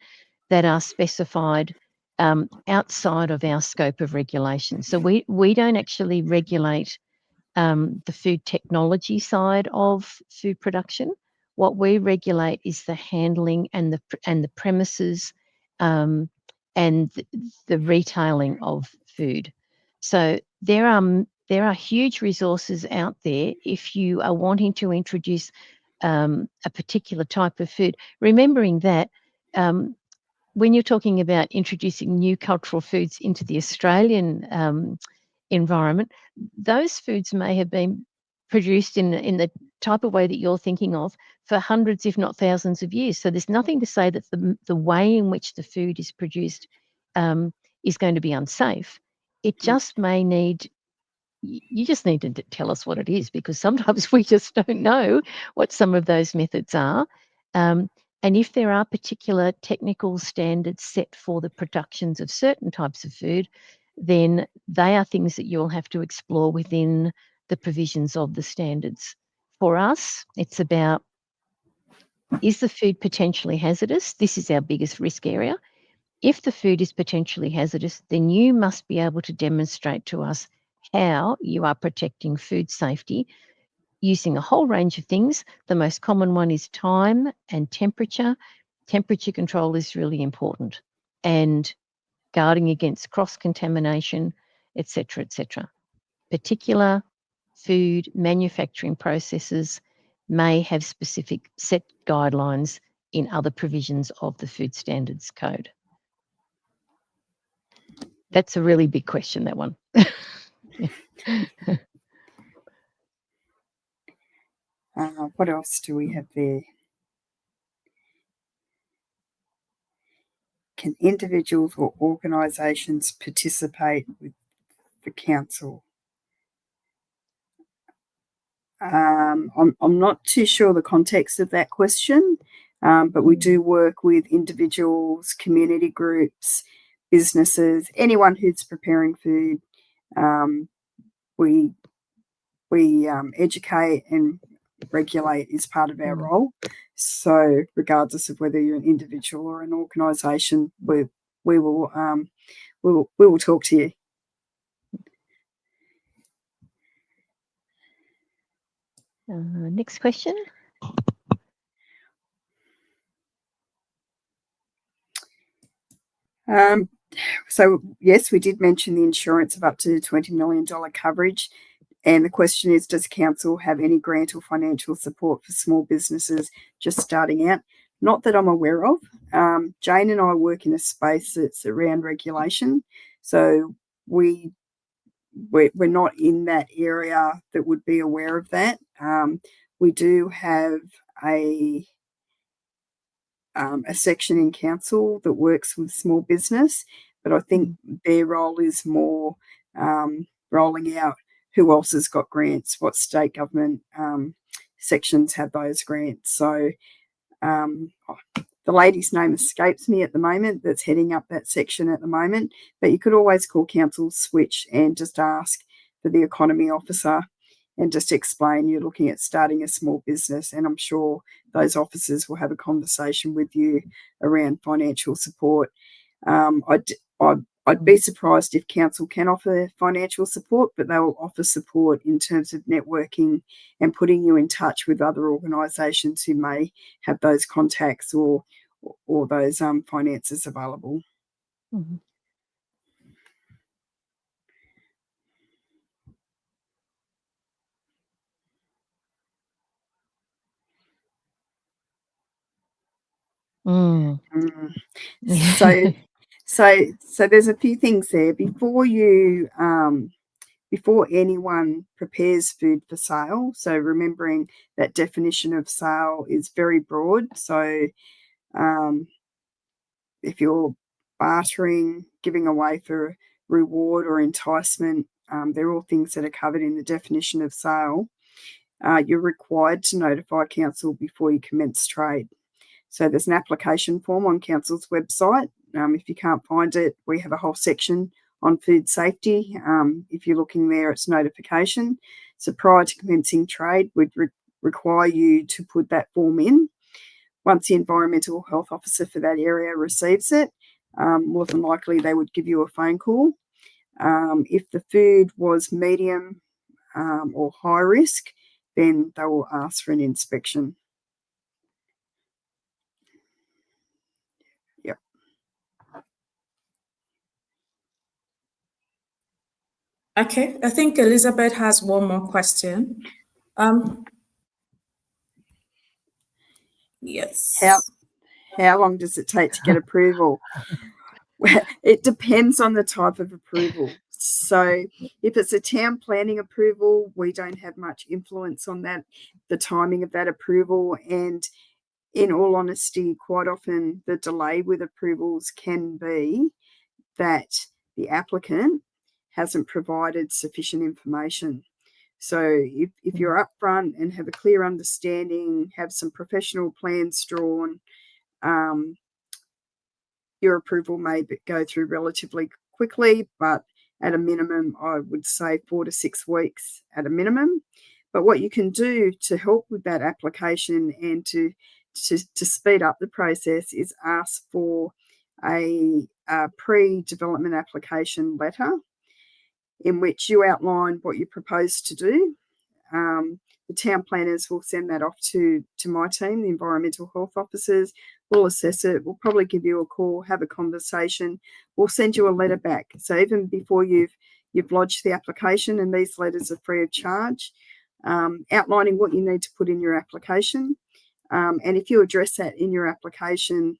[SPEAKER 3] that are specified outside of our scope of regulation. So we don't actually regulate the food technology side of food production. What we regulate is the handling and the premises and the retailing of food. So there are huge resources out there if you are wanting to introduce a particular type of food. Remembering that when you're talking about introducing new cultural foods into the Australian environment, those foods may have been produced in the type of way that you're thinking of for hundreds, if not thousands of years. So there's nothing to say that the way in which the food is produced is going to be unsafe. It just may need, you just need to tell us what it is, because sometimes we just don't know what some of those methods are. And if there are particular technical standards set for the productions of certain types of food, then they are things that you'll have to explore within the provisions of the standards. For us, it's about, is the food potentially hazardous? This is our biggest risk area. If the food is potentially hazardous, then you must be able to demonstrate to us how you are protecting food safety using a whole range of things. The most common one is time and temperature. Temperature control is really important, and guarding against cross-contamination, etc., etc. Particular food manufacturing processes may have specific set guidelines in other provisions of the Food Standards Code. That's a really big question, that one.
[SPEAKER 2] What else do we have there? Can individuals or organisations participate with the council? I'm not too sure the context of that question, but we do work with individuals, community groups, businesses, anyone who's preparing food. We educate and regulate is part of our role. So regardless of whether you're an individual or an organisation, we will talk to you.
[SPEAKER 3] Next question.
[SPEAKER 2] So yes, we did mention the insurance of up to $20 million coverage. And the question is, does council have any grant or financial support for small businesses just starting out? Not that I'm aware of. Jane and I work in a space that's around regulation. So we're not in that area that would be aware of that. We do have a section in council that works with small business, but I think their role is more rolling out who else has got grants, what state government sections have those grants. So the lady's name escapes me at the moment that's heading up that section at the moment, but you could always call Council Switch and just ask for the economy officer, and just explain you're looking at starting a small business. And I'm sure those officers will have a conversation with you around financial support. I'd be surprised if council can offer financial support, but they will offer support in terms of networking and putting you in touch with other organisations who may have those contacts or those finances available.
[SPEAKER 3] Mm-hmm. Mm.
[SPEAKER 2] Mm. So there's a few things there before you before anyone prepares food for sale. So remembering that definition of sale is very broad. So if you're bartering, giving away for reward or enticement, they're all things that are covered in the definition of sale. You're required to notify council before you commence trade. So there's an application form on council's website. If you can't find it, we have a whole section on food safety. If you're looking there, it's notification. So prior to commencing trade, we'd require you to put that form in. Once the environmental health officer for that area receives it, more than likely they would give you a phone call. If the food was medium or high risk, then they will ask for an inspection. Yep.
[SPEAKER 6] Okay, I think Elizabeth has one more question. Yes.
[SPEAKER 2] How long does it take to get approval? It depends on the type of approval. So if it's a town planning approval, we don't have much influence on that, the timing of that approval. And in all honesty, quite often the delay with approvals can be that the applicant hasn't provided sufficient information. So if you're upfront and have a clear understanding, have some professional plans drawn, your approval may go through relatively quickly, but at a minimum, I would say 4 to 6 weeks at a minimum. But what you can do to help with that application and to speed up the process is ask for a pre-development application letter in which you outline what you propose to do. The town planners will send that off to my team, the environmental health officers. We'll assess it. We'll probably give you a call, have a conversation. We'll send you a letter back. So even before you've lodged the application, and these letters are free of charge, outlining what you need to put in your application. And if you address that in your application,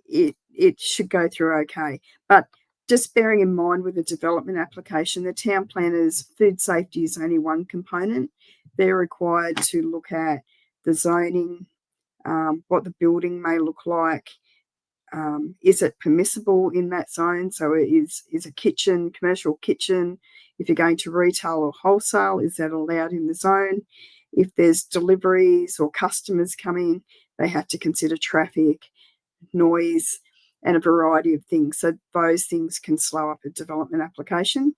[SPEAKER 2] it should go through okay. But just bearing in mind with a development application, the town planners, food safety is only one component. They're required to look at the zoning, what the building may look like. Is it permissible in that zone? So is a kitchen, commercial kitchen, if you're going to retail or wholesale, is that allowed in the zone? If there's deliveries or customers coming, they have to consider traffic, noise, and a variety of things. So those things can slow up a development application.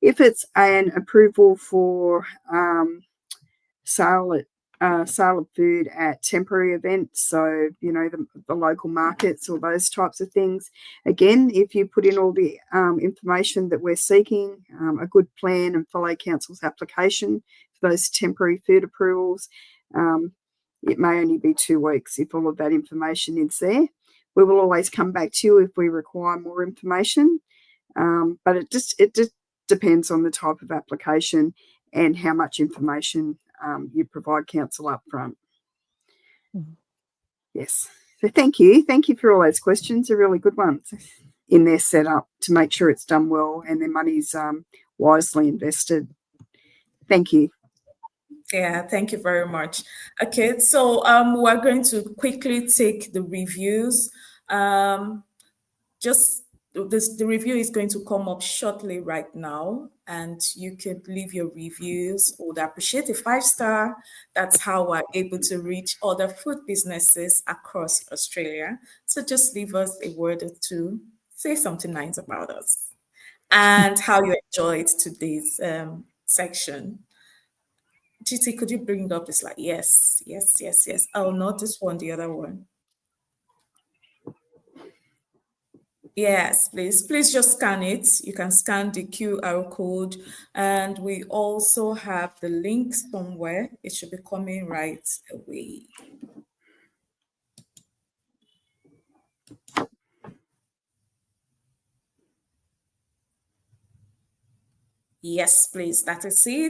[SPEAKER 2] If it's an approval for sale of food at temporary events, so the local markets or those types of things, again, if you put in all the information that we're seeking, a good plan, and follow council's application for those temporary food approvals, it may only be 2 weeks if all of that information is there. We will always come back to you if we require more information, but it just depends on the type of application and how much information you provide council up front.
[SPEAKER 3] Mm-hmm.
[SPEAKER 2] Yes. So thank you for all those questions. They're really good ones in their setup to make sure it's done well and their money's wisely invested. Thank you.
[SPEAKER 6] Yeah, thank you very much. Okay, so we're going to quickly take the reviews. The review is going to come up shortly right now, and you could leave your reviews. Would appreciate a 5-star. That's how we're able to reach other food businesses across Australia. So just leave us a word or two, say something nice about us, and how you enjoyed today's section. GT, could you bring up the slide? Yes. Oh, not this one, the other one. Yes, please just scan it. You can scan the QR code, and we also have the link somewhere. It should be coming right away. Yes, please, that is it.